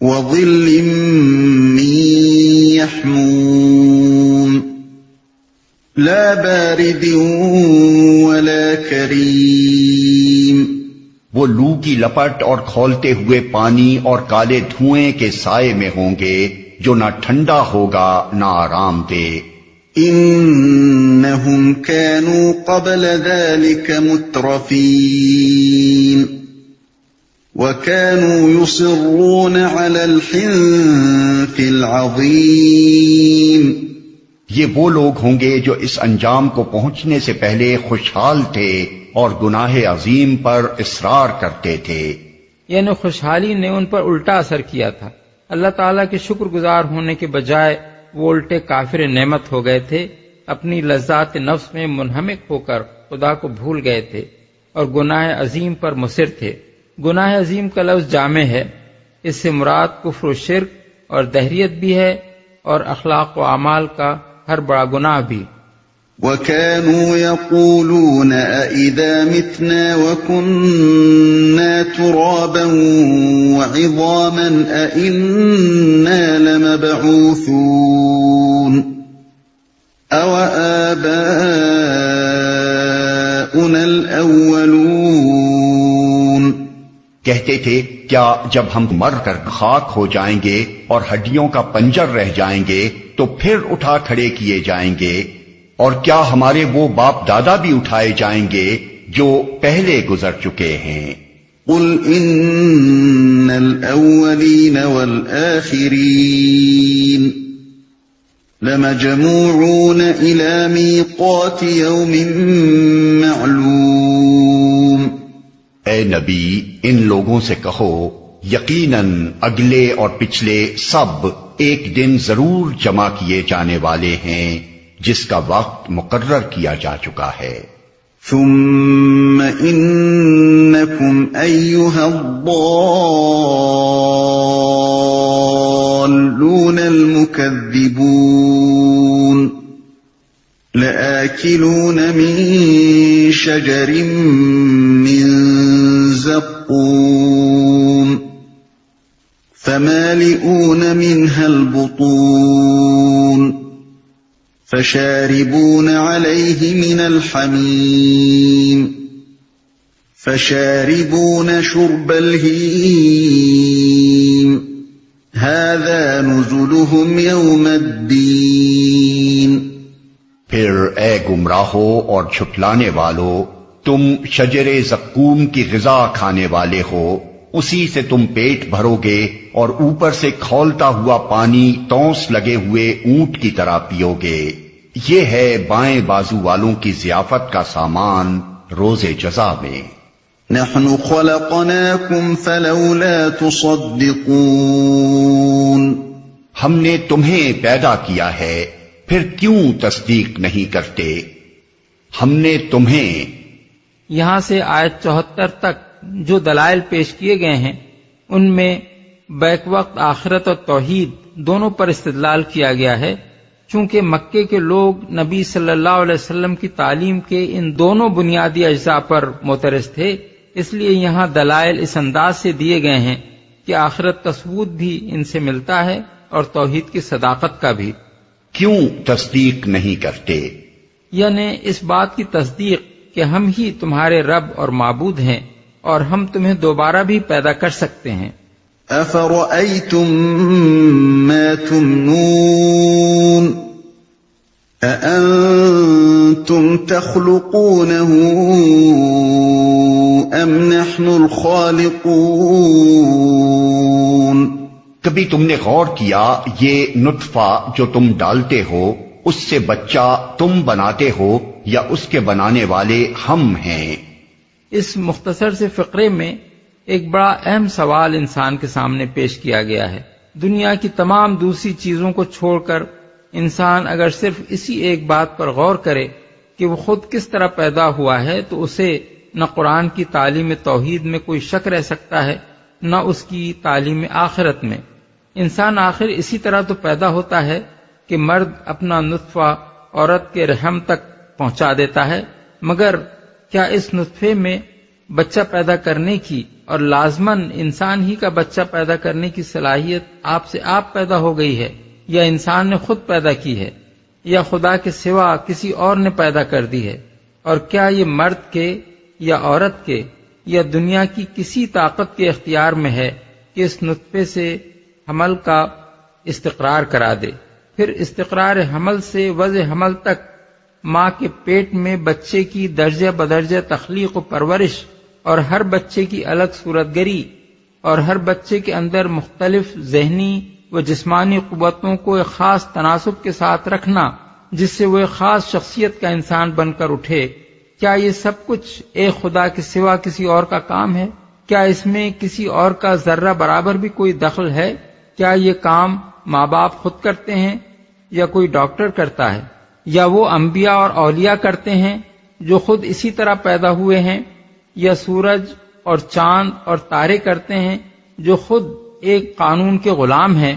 وظل من یحموم لا بارد ولا کریم، وہ لو کی لپٹ اور کھولتے ہوئے پانی اور کالے دھوئیں کے سائے میں ہوں گے جو نہ ٹھنڈا ہوگا نہ آرام دے۔ انہم كانوا قبل ذلك مترفین وكانوا يصرون على الحنث العظیم، یہ وہ لوگ ہوں گے جو اس انجام کو پہنچنے سے پہلے خوشحال تھے اور گناہ عظیم پر اصرار کرتے تھے۔ یعنی خوشحالی نے ان پر الٹا اثر کیا تھا، اللہ تعالیٰ کے شکر گزار ہونے کے بجائے وہ الٹے کافر نعمت ہو گئے تھے، اپنی لذات نفس میں منہمک ہو کر خدا کو بھول گئے تھے اور گناہ عظیم پر مصر تھے۔ گناہ عظیم کا لفظ جامع ہے، اس سے مراد کفر و شرک اور دہریت بھی ہے اور اخلاق و اعمال کا ہر بڑا گناہ بھی۔ وَكَانُوا يَقُولُونَ أَإِذَا مِتْنَا وَكُنَّا تُرَابًا وَعِظَامًا أَإِنَّا لَمَبْعُوثُونَ أَوَآبَاؤُنَا الْأَوَّلُونَ، کہتے تھے کیا جب ہم مر کر خاک ہو جائیں گے اور ہڈیوں کا پنجر رہ جائیں گے تو پھر اٹھا کھڑے کیے جائیں گے، اور کیا ہمارے وہ باپ دادا بھی اٹھائے جائیں گے جو پہلے گزر چکے ہیں؟ قل ان الاولین والآخرین لمجموعون الى میقات یوم معلوم، اے نبی ان لوگوں سے کہو یقیناً اگلے اور پچھلے سب ایک دن ضرور جمع کیے جانے والے ہیں جس کا وقت مقرر کیا جا چکا ہے۔ ثم انکم ایھا الضالون المکذبون لآکلون من شجر من زقوم فمالئون منها البطون فشاربون عليه من الحميم فشاربون شرب الهيم هذا نزلهم يوم الدين۔ پھر اے گمراہو اور جھٹلانے والو تم شجر زقوم کی غذا کھانے والے ہو، اسی سے تم پیٹ بھرو گے اور اوپر سے کھولتا ہوا پانی تونس لگے ہوئے اونٹ کی طرح پیو گے۔ یہ ہے بائیں بازو والوں کی ضیافت کا سامان روز جزا میں۔ نحن خلقناكم فلولا تصدقون، ہم نے تمہیں پیدا کیا ہے، پھر کیوں تصدیق نہیں کرتے؟ ہم نے تمہیں، یہاں سے آیت 74 تک جو دلائل پیش کیے گئے ہیں ان میں بیک وقت آخرت اور توحید دونوں پر استدلال کیا گیا ہے۔ چونکہ مکے کے لوگ نبی صلی اللہ علیہ وسلم کی تعلیم کے ان دونوں بنیادی اجزاء پر معترض تھے، اس لیے یہاں دلائل اس انداز سے دیے گئے ہیں کہ آخرت کا ثبوت بھی ان سے ملتا ہے اور توحید کی صداقت کا بھی۔ کیوں تصدیق نہیں کرتے؟ یعنی اس بات کی تصدیق کہ ہم ہی تمہارے رب اور معبود ہیں اور ہم تمہیں دوبارہ بھی پیدا کر سکتے ہیں۔ أفرأيتم ما تمنون أأنتم تخلقونه أم نحن الخالقون؟ کبھی تم نے غور کیا یہ نطفہ جو تم ڈالتے ہو اس سے بچہ تم بناتے ہو یا اس کے بنانے والے ہم ہیں؟ اس مختصر سے فقرے میں ایک بڑا اہم سوال انسان کے سامنے پیش کیا گیا ہے۔ دنیا کی تمام دوسری چیزوں کو چھوڑ کر انسان اگر صرف اسی ایک بات پر غور کرے کہ وہ خود کس طرح پیدا ہوا ہے تو اسے نہ قرآن کی تعلیم توحید میں کوئی شک رہ سکتا ہے نہ اس کی تعلیم آخرت میں۔ انسان آخر اسی طرح تو پیدا ہوتا ہے کہ مرد اپنا نطفہ عورت کے رحم تک پہنچا دیتا ہے، مگر کیا اس نطفے میں بچہ پیدا کرنے کی اور لازماً انسان ہی کا بچہ پیدا کرنے کی صلاحیت آپ سے آپ پیدا ہو گئی ہے، یا انسان نے خود پیدا کی ہے، یا خدا کے سوا کسی اور نے پیدا کر دی ہے؟ اور کیا یہ مرد کے یا عورت کے یا دنیا کی کسی طاقت کے اختیار میں ہے کہ اس نطفے سے حمل کا استقرار کرا دے، پھر استقرار حمل سے وضع حمل تک ماں کے پیٹ میں بچے کی درجہ بدرجہ تخلیق و پرورش اور ہر بچے کی الگ صورت گری اور ہر بچے کے اندر مختلف ذہنی و جسمانی قوتوں کو ایک خاص تناسب کے ساتھ رکھنا جس سے وہ ایک خاص شخصیت کا انسان بن کر اٹھے، کیا یہ سب کچھ ایک خدا کے سوا کسی اور کا کام ہے؟ کیا اس میں کسی اور کا ذرہ برابر بھی کوئی دخل ہے؟ کیا یہ کام ماں باپ خود کرتے ہیں یا کوئی ڈاکٹر کرتا ہے، یا وہ انبیاء اور اولیاء کرتے ہیں جو خود اسی طرح پیدا ہوئے ہیں، یا سورج اور چاند اور تارے کرتے ہیں جو خود ایک قانون کے غلام ہیں،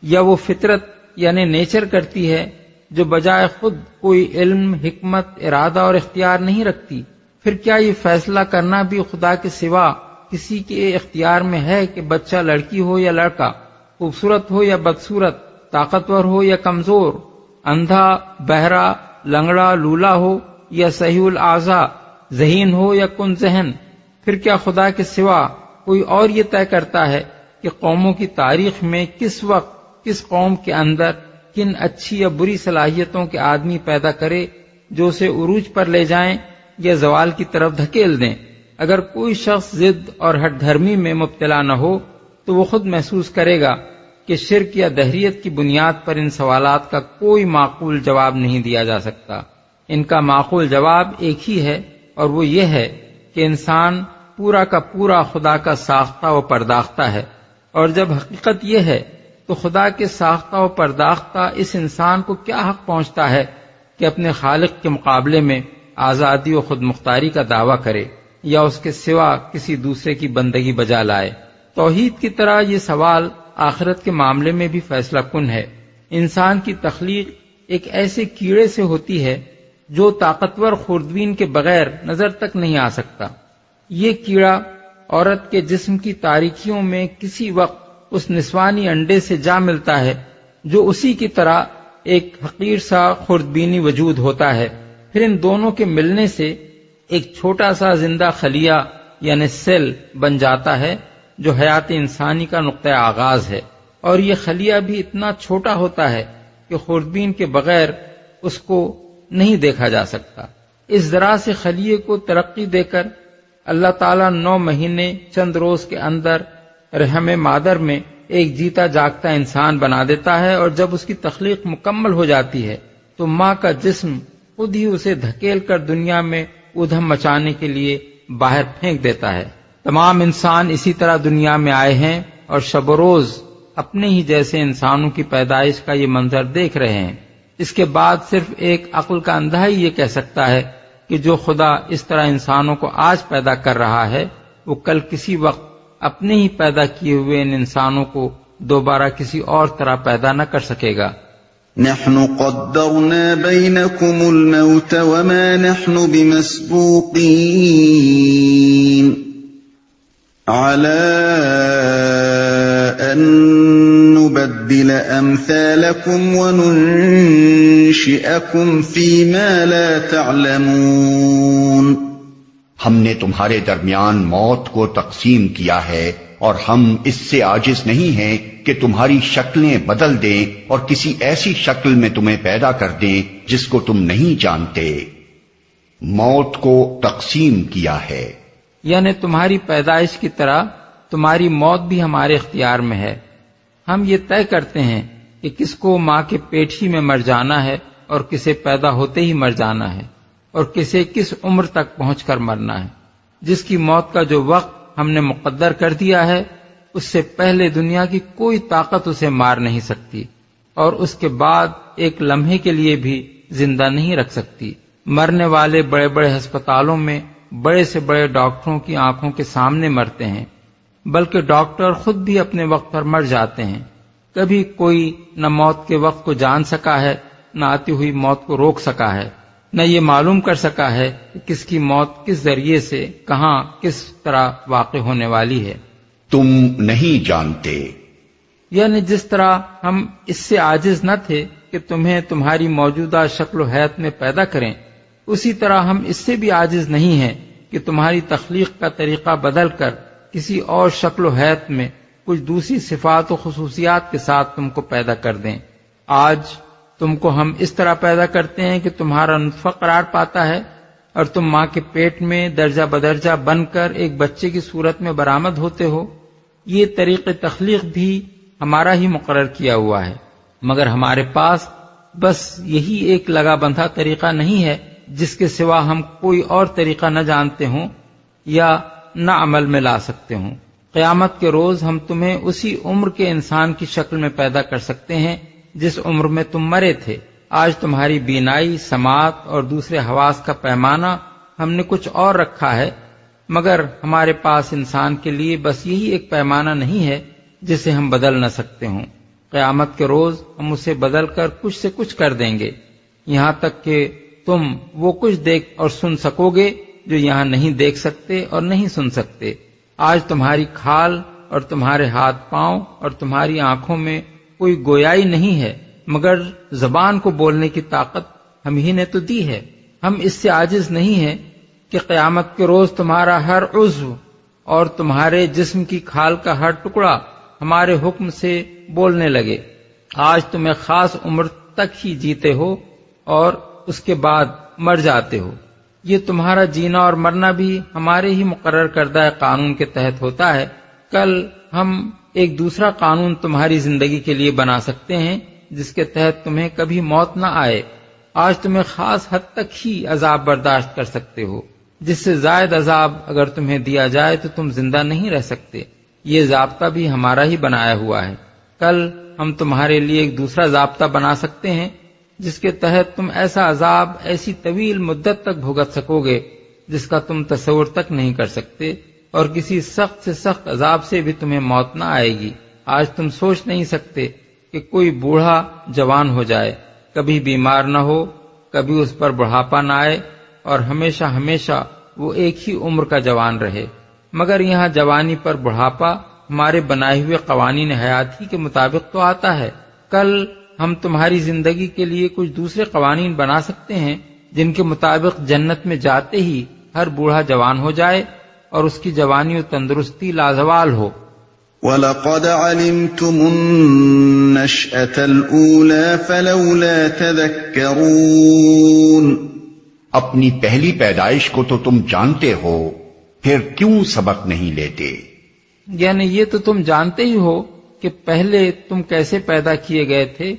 یا وہ فطرت یعنی نیچر کرتی ہے جو بجائے خود کوئی علم، حکمت، ارادہ اور اختیار نہیں رکھتی؟ پھر کیا یہ فیصلہ کرنا بھی خدا کے سوا کسی کے اختیار میں ہے کہ بچہ لڑکی ہو یا لڑکا، خوبصورت ہو یا بدصورت، طاقتور ہو یا کمزور، اندھا، بہرا، لنگڑا، لولا ہو یا صحیح الاعضاء، ذہین ہو یا کن ذہن؟ پھر کیا خدا کے سوا کوئی اور یہ طے کرتا ہے کہ قوموں کی تاریخ میں کس وقت کس قوم کے اندر کن اچھی یا بری صلاحیتوں کے آدمی پیدا کرے جو اسے عروج پر لے جائیں یا زوال کی طرف دھکیل دیں؟ اگر کوئی شخص ضد اور ہٹ دھرمی میں مبتلا نہ ہو تو وہ خود محسوس کرے گا کہ شرک یا دہریت کی بنیاد پر ان سوالات کا کوئی معقول جواب نہیں دیا جا سکتا۔ ان کا معقول جواب ایک ہی ہے اور وہ یہ ہے کہ انسان پورا کا پورا خدا کا ساختہ و پرداختہ ہے، اور جب حقیقت یہ ہے تو خدا کے ساختہ و پرداختہ اس انسان کو کیا حق پہنچتا ہے کہ اپنے خالق کے مقابلے میں آزادی و خود مختاری کا دعویٰ کرے یا اس کے سوا کسی دوسرے کی بندگی بجا لائے؟ توحید کی طرح یہ سوال آخرت کے معاملے میں بھی فیصلہ کن ہے۔ انسان کی تخلیق ایک ایسے کیڑے سے ہوتی ہے جو طاقتور خوردبین کے بغیر نظر تک نہیں آ سکتا۔ یہ کیڑا عورت کے جسم کی تاریکیوں میں کسی وقت اس نسوانی انڈے سے جا ملتا ہے جو اسی کی طرح ایک حقیر سا خوردبینی وجود ہوتا ہے، پھر ان دونوں کے ملنے سے ایک چھوٹا سا زندہ خلیہ یعنی سیل بن جاتا ہے جو حیات انسانی کا نقطہ آغاز ہے، اور یہ خلیہ بھی اتنا چھوٹا ہوتا ہے کہ خوردبین کے بغیر اس کو نہیں دیکھا جا سکتا۔ اس ذرا سے خلیے کو ترقی دے کر اللہ تعالیٰ 9 مہینے چند روز کے اندر رحم مادر میں ایک جیتا جاگتا انسان بنا دیتا ہے، اور جب اس کی تخلیق مکمل ہو جاتی ہے تو ماں کا جسم خود ہی اسے دھکیل کر دنیا میں ادھم مچانے کے لیے باہر پھینک دیتا ہے۔ تمام انسان اسی طرح دنیا میں آئے ہیں اور شب و روز اپنے ہی جیسے انسانوں کی پیدائش کا یہ منظر دیکھ رہے ہیں۔ اس کے بعد صرف ایک عقل کا اندھا ہی یہ کہہ سکتا ہے کہ جو خدا اس طرح انسانوں کو آج پیدا کر رہا ہے وہ کل کسی وقت اپنے ہی پیدا کیے ہوئے ان انسانوں کو دوبارہ کسی اور طرح پیدا نہ کر سکے گا۔ نحن قدرنا بينكم الموت وما نحن بمسبوقين على أن نبدل أمثالكم وننشئكم فيما لا تعلمون۔ ہم نے تمہارے درمیان موت کو تقسیم کیا ہے اور ہم اس سے عاجز نہیں ہیں کہ تمہاری شکلیں بدل دیں اور کسی ایسی شکل میں تمہیں پیدا کر دیں جس کو تم نہیں جانتے۔ موت کو تقسیم کیا ہے، یعنی تمہاری پیدائش کی طرح تمہاری موت بھی ہمارے اختیار میں ہے۔ ہم یہ طے کرتے ہیں کہ کس کو ماں کے پیٹ ہی میں مر جانا ہے اور کسے پیدا ہوتے ہی مر جانا ہے، اور کسے کس عمر تک پہنچ کر مرنا ہے۔ جس کی موت کا جو وقت ہم نے مقدر کر دیا ہے اس سے پہلے دنیا کی کوئی طاقت اسے مار نہیں سکتی، اور اس کے بعد ایک لمحے کے لیے بھی زندہ نہیں رکھ سکتی۔ مرنے والے بڑے بڑے ہسپتالوں میں بڑے سے بڑے ڈاکٹروں کی آنکھوں کے سامنے مرتے ہیں، بلکہ ڈاکٹر خود بھی اپنے وقت پر مر جاتے ہیں۔ کبھی کوئی نہ موت کے وقت کو جان سکا ہے، نہ آتی ہوئی موت کو روک سکا ہے، نہ یہ معلوم کر سکا ہے کہ کس کی موت کس ذریعے سے کہاں کس طرح واقع ہونے والی ہے۔ تم نہیں جانتے، یعنی جس طرح ہم اس سے عاجز نہ تھے کہ تمہیں تمہاری موجودہ شکل و حیت میں پیدا کریں، اسی طرح ہم اس سے بھی عاجز نہیں ہیں کہ تمہاری تخلیق کا طریقہ بدل کر کسی اور شکل و حیت میں کچھ دوسری صفات و خصوصیات کے ساتھ تم کو پیدا کر دیں۔ آج تم کو ہم اس طرح پیدا کرتے ہیں کہ تمہارا نطفہ قرار پاتا ہے اور تم ماں کے پیٹ میں درجہ بدرجہ بن کر ایک بچے کی صورت میں برآمد ہوتے ہو۔ یہ طریق تخلیق بھی ہمارا ہی مقرر کیا ہوا ہے، مگر ہمارے پاس بس یہی ایک لگا بندھا طریقہ نہیں ہے جس کے سوا ہم کوئی اور طریقہ نہ جانتے ہوں یا نہ عمل میں لا سکتے ہوں۔ قیامت کے روز ہم تمہیں اسی عمر کے انسان کی شکل میں پیدا کر سکتے ہیں جس عمر میں تم مرے تھے۔ آج تمہاری بینائی، سماعت اور دوسرے حواس کا پیمانہ ہم نے کچھ اور رکھا ہے، مگر ہمارے پاس انسان کے لیے بس یہی ایک پیمانہ نہیں ہے جسے ہم بدل نہ سکتے ہوں۔ قیامت کے روز ہم اسے بدل کر کچھ سے کچھ کر دیں گے، یہاں تک کہ تم وہ کچھ دیکھ اور سن سکو گے جو یہاں نہیں دیکھ سکتے اور نہیں سن سکتے۔ آج تمہاری کھال اور تمہارے ہاتھ پاؤں اور تمہاری آنکھوں میں کوئی گویائی نہیں ہے، مگر زبان کو بولنے کی طاقت ہم ہی نے تو دی ہے۔ ہم اس سے عاجز نہیں ہیں کہ قیامت کے روز تمہارا ہر عضو اور تمہارے جسم کی کھال کا ہر ٹکڑا ہمارے حکم سے بولنے لگے۔ آج تم ایک خاص عمر تک ہی جیتے ہو اور اس کے بعد مر جاتے ہو۔ یہ تمہارا جینا اور مرنا بھی ہمارے ہی مقرر کردہ قانون کے تحت ہوتا ہے۔ کل ہم ایک دوسرا قانون تمہاری زندگی کے لیے بنا سکتے ہیں جس کے تحت تمہیں کبھی موت نہ آئے۔ آج تمہیں خاص حد تک ہی عذاب برداشت کر سکتے ہو، جس سے زائد عذاب اگر تمہیں دیا جائے تو تم زندہ نہیں رہ سکتے۔ یہ ضابطہ بھی ہمارا ہی بنایا ہوا ہے۔ کل ہم تمہارے لیے ایک دوسرا ضابطہ بنا سکتے ہیں جس کے تحت تم ایسا عذاب ایسی طویل مدت تک بھگت سکو گے جس کا تم تصور تک نہیں کر سکتے، اور کسی سخت سے سخت عذاب سے بھی تمہیں موت نہ آئے گی۔ آج تم سوچ نہیں سکتے کہ کوئی بوڑھا جوان ہو جائے، کبھی بیمار نہ ہو، کبھی اس پر بڑھاپا نہ آئے، اور ہمیشہ ہمیشہ وہ ایک ہی عمر کا جوان رہے۔ مگر یہاں جوانی پر بڑھاپا ہمارے بنائے ہوئے قوانین حیات ہی کے مطابق تو آتا ہے۔ کل ہم تمہاری زندگی کے لیے کچھ دوسرے قوانین بنا سکتے ہیں جن کے مطابق جنت میں جاتے ہی ہر بوڑھا جوان ہو جائے اور اس کی جوانی و تندرستی لازوال ہو۔ وَلَقَدْ عَلِمْتُمُ النَّشْأَةَ الْأُولَى فَلَوْلَا تَذَكَّرُونَ۔ اپنی پہلی پیدائش کو تو تم جانتے ہو، پھر کیوں سبق نہیں لیتے؟ یعنی یہ تو تم جانتے ہی ہو کہ پہلے تم کیسے پیدا کیے گئے تھے،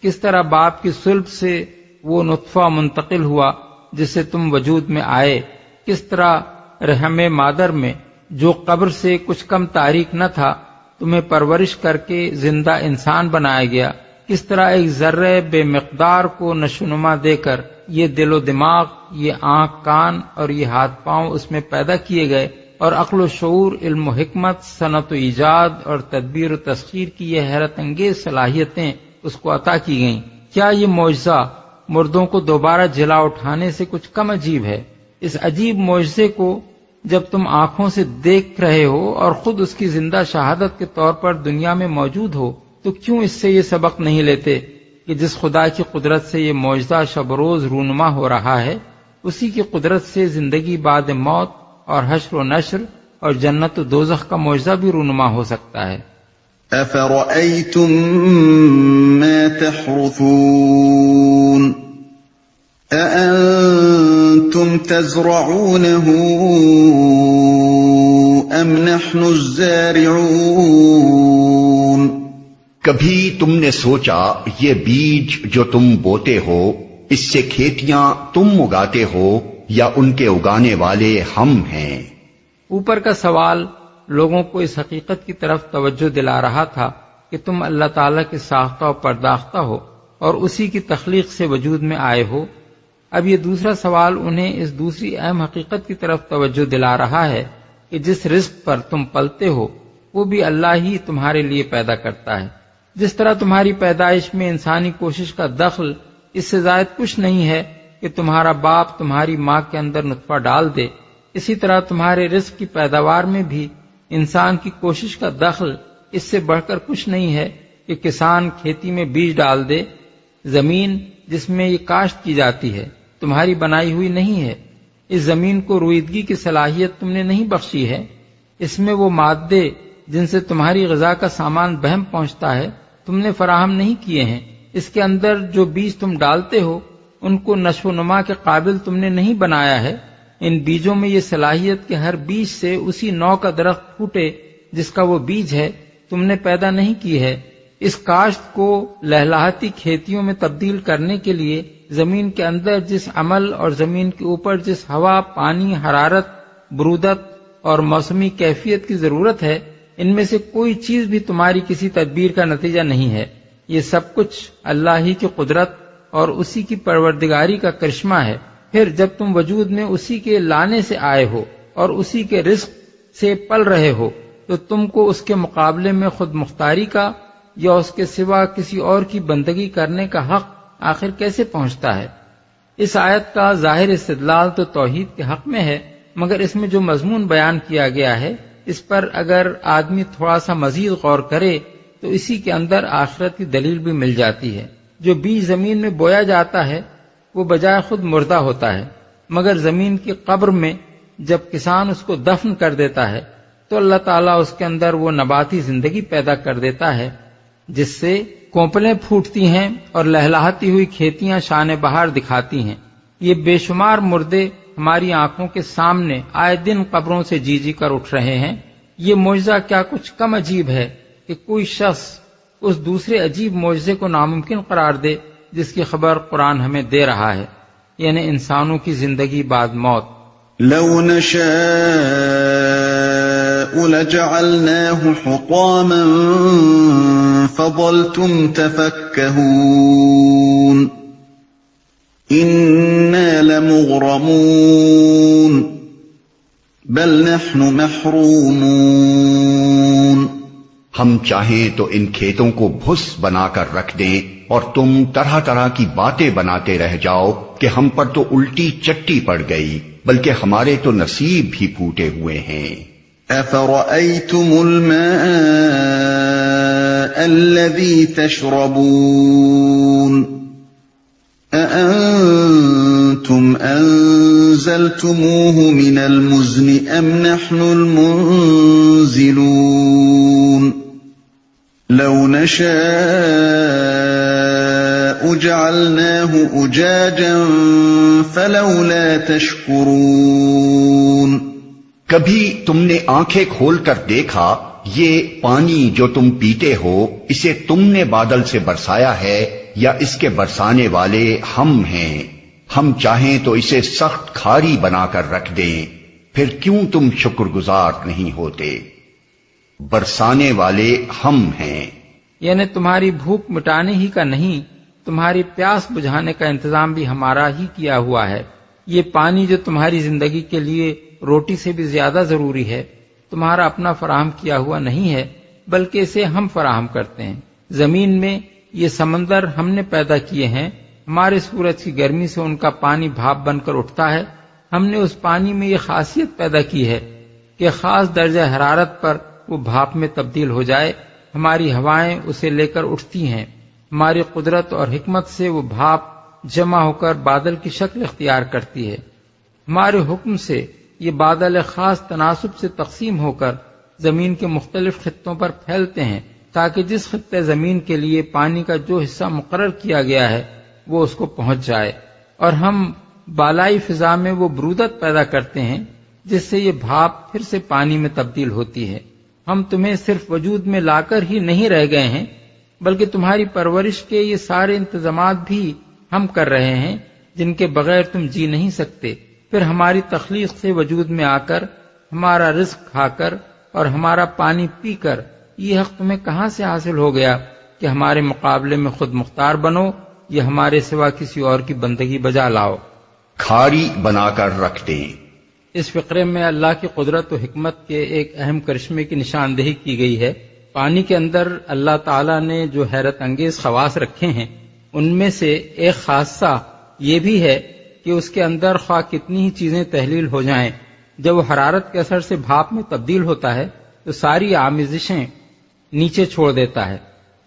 کس طرح باپ کی صلب سے وہ نطفہ منتقل ہوا جس سے تم وجود میں آئے، کس طرح رحم مادر میں جو قبر سے کچھ کم تاریک نہ تھا تمہیں پرورش کر کے زندہ انسان بنایا گیا، کس طرح ایک ذرے بے مقدار کو نشوونما دے کر یہ دل و دماغ، یہ آنکھ کان اور یہ ہاتھ پاؤں اس میں پیدا کیے گئے، اور عقل و شعور، علم و حکمت، صنعت و ایجاد اور تدبیر و تسخیر کی یہ حیرت انگیز صلاحیتیں اس کو عطا کی گئیں۔ کیا یہ معجزہ مردوں کو دوبارہ جلا اٹھانے سے کچھ کم عجیب ہے؟ اس عجیب معجزے کو جب تم آنکھوں سے دیکھ رہے ہو اور خود اس کی زندہ شہادت کے طور پر دنیا میں موجود ہو تو کیوں اس سے یہ سبق نہیں لیتے کہ جس خدا کی قدرت سے یہ معجزہ شب روز رونما ہو رہا ہے، اسی کی قدرت سے زندگی بعد موت اور حشر و نشر اور جنت و دوزخ کا معجزہ بھی رونما ہو سکتا ہے۔ أَفَرَأَيْتُم مَّا تَحْرُثُونَ أَأَنتُمْ تَزْرَعُونَهُ أَمْ نَحْنُ الزَّارِعُونَ؟ کبھی تم نے سوچا یہ بیج جو تم بوتے ہو، اس سے کھیتیاں تم اگاتے ہو یا ان کے اگانے والے ہم ہیں؟ اوپر کا سوال لوگوں کو اس حقیقت کی طرف توجہ دلا رہا تھا کہ تم اللہ تعالیٰ کے ساختہ و پرداختہ ہو اور اسی کی تخلیق سے وجود میں آئے ہو۔ اب یہ دوسرا سوال انہیں اس دوسری اہم حقیقت کی طرف توجہ دلا رہا ہے کہ جس رزق پر تم پلتے ہو وہ بھی اللہ ہی تمہارے لیے پیدا کرتا ہے۔ جس طرح تمہاری پیدائش میں انسانی کوشش کا دخل اس سے زائد کچھ نہیں ہے کہ تمہارا باپ تمہاری ماں کے اندر نطفہ ڈال دے، اسی طرح تمہارے رزق کی پیداوار میں بھی انسان کی کوشش کا دخل اس سے بڑھ کر کچھ نہیں ہے کہ کسان کھیتی میں بیج ڈال دے۔ زمین جس میں یہ کاشت کی جاتی ہے تمہاری بنائی ہوئی نہیں ہے، اس زمین کو رویدگی کی صلاحیت تم نے نہیں بخشی ہے، اس میں وہ مادے جن سے تمہاری غذا کا سامان بہم پہنچتا ہے تم نے فراہم نہیں کیے ہیں، اس کے اندر جو بیج تم ڈالتے ہو ان کو نشو و نما کے قابل تم نے نہیں بنایا ہے۔ ان بیجوں میں یہ صلاحیت کہ ہر بیج سے اسی نوع کا درخت پھوٹے جس کا وہ بیج ہے تم نے پیدا نہیں کی ہے۔ اس کاشت کو لہلاتی کھیتیوں میں تبدیل کرنے کے لیے زمین کے اندر جس عمل اور زمین کے اوپر جس ہوا، پانی، حرارت، برودت اور موسمی کیفیت کی ضرورت ہے، ان میں سے کوئی چیز بھی تمہاری کسی تدبیر کا نتیجہ نہیں ہے۔ یہ سب کچھ اللہ ہی کی قدرت اور اسی کی پروردگاری کا کرشمہ ہے۔ پھر جب تم وجود میں اسی کے لانے سے آئے ہو اور اسی کے رزق سے پل رہے ہو تو تم کو اس کے مقابلے میں خود مختاری کا یا اس کے سوا کسی اور کی بندگی کرنے کا حق آخر کیسے پہنچتا ہے؟ اس آیت کا ظاہر استدلال تو توحید کے حق میں ہے، مگر اس میں جو مضمون بیان کیا گیا ہے اس پر اگر آدمی تھوڑا سا مزید غور کرے تو اسی کے اندر آخرت کی دلیل بھی مل جاتی ہے۔ جو بیج زمین میں بویا جاتا ہے وہ بجائے خود مردہ ہوتا ہے، مگر زمین کی قبر میں جب کسان اس کو دفن کر دیتا ہے تو اللہ تعالیٰ اس کے اندر وہ نباتی زندگی پیدا کر دیتا ہے جس سے کونپلیں پھوٹتی ہیں اور لہلاتی ہوئی کھیتیاں شان بہار دکھاتی ہیں۔ یہ بے شمار مردے ہماری آنکھوں کے سامنے آئے دن قبروں سے جی جی کر اٹھ رہے ہیں۔ یہ معجزہ کیا کچھ کم عجیب ہے کہ کوئی شخص اس دوسرے عجیب معجزے کو ناممکن قرار دے جس کی خبر قرآن ہمیں دے رہا ہے، یعنی انسانوں کی زندگی بعد موت۔ لو نشاء لجعلناه حطاما فظلتم تفكهون إنا لمغرمون بل نحن محرومون۔ ہم چاہیں تو ان کھیتوں کو بھس بنا کر رکھ دیں اور تم طرح طرح کی باتیں بناتے رہ جاؤ کہ ہم پر تو الٹی چٹی پڑ گئی، بلکہ ہمارے تو نصیب ہی پھوٹے ہوئے ہیں۔ أفرأيتم الماء الذي تشربون أأنتم أنزلتموه من المزن أم نحن المنزلون لو نشاء جعلناه أجاجا فلولا تشكرون۔ کبھی تم نے آنکھیں کھول کر دیکھا یہ پانی جو تم پیتے ہو اسے تم نے بادل سے برسایا ہے یا اس کے برسانے والے ہم ہیں؟ ہم چاہیں تو اسے سخت کھاری بنا کر رکھ دیں، پھر کیوں تم شکر گزار نہیں ہوتے؟ برسانے والے ہم ہیں، یعنی تمہاری بھوک مٹانے ہی کا نہیں، تمہاری پیاس بجھانے کا انتظام بھی ہمارا ہی کیا ہوا ہے۔ یہ پانی جو تمہاری زندگی کے لیے روٹی سے بھی زیادہ ضروری ہے، تمہارا اپنا فراہم کیا ہوا نہیں ہے، بلکہ اسے ہم فراہم کرتے ہیں۔ زمین میں یہ سمندر ہم نے پیدا کیے ہیں، ہمارے سورج کی گرمی سے ان کا پانی بھاپ بن کر اٹھتا ہے۔ ہم نے اس پانی میں یہ خاصیت پیدا کی ہے کہ خاص درجہ حرارت پر وہ بھاپ میں تبدیل ہو جائے۔ ہماری ہوائیں اسے لے کر اٹھتی ہیں، ہماری قدرت اور حکمت سے وہ بھاپ جمع ہو کر بادل کی شکل اختیار کرتی ہے۔ ہمارے حکم سے یہ بادل خاص تناسب سے تقسیم ہو کر زمین کے مختلف خطوں پر پھیلتے ہیں، تاکہ جس خطے زمین کے لیے پانی کا جو حصہ مقرر کیا گیا ہے وہ اس کو پہنچ جائے، اور ہم بالائی فضا میں وہ برودت پیدا کرتے ہیں جس سے یہ بھاپ پھر سے پانی میں تبدیل ہوتی ہے۔ ہم تمہیں صرف وجود میں لا کر ہی نہیں رہ گئے ہیں، بلکہ تمہاری پرورش کے یہ سارے انتظامات بھی ہم کر رہے ہیں جن کے بغیر تم جی نہیں سکتے۔ پھر ہماری تخلیق سے وجود میں آ کر، ہمارا رزق کھا کر اور ہمارا پانی پی کر یہ حق تمہیں کہاں سے حاصل ہو گیا کہ ہمارے مقابلے میں خود مختار بنو یا ہمارے سوا کسی اور کی بندگی بجا لاؤ؟ کھاری بنا کر رکھ دیں۔ اس فقرے میں اللہ کی قدرت و حکمت کے ایک اہم کرشمے کی نشاندہی کی گئی ہے۔ پانی کے اندر اللہ تعالیٰ نے جو حیرت انگیز خواص رکھے ہیں ان میں سے ایک خاصہ یہ بھی ہے کہ اس کے اندر خواہ کتنی ہی چیزیں تحلیل ہو جائیں، جب وہ حرارت کے اثر سے بھاپ میں تبدیل ہوتا ہے تو ساری آمیزشیں نیچے چھوڑ دیتا ہے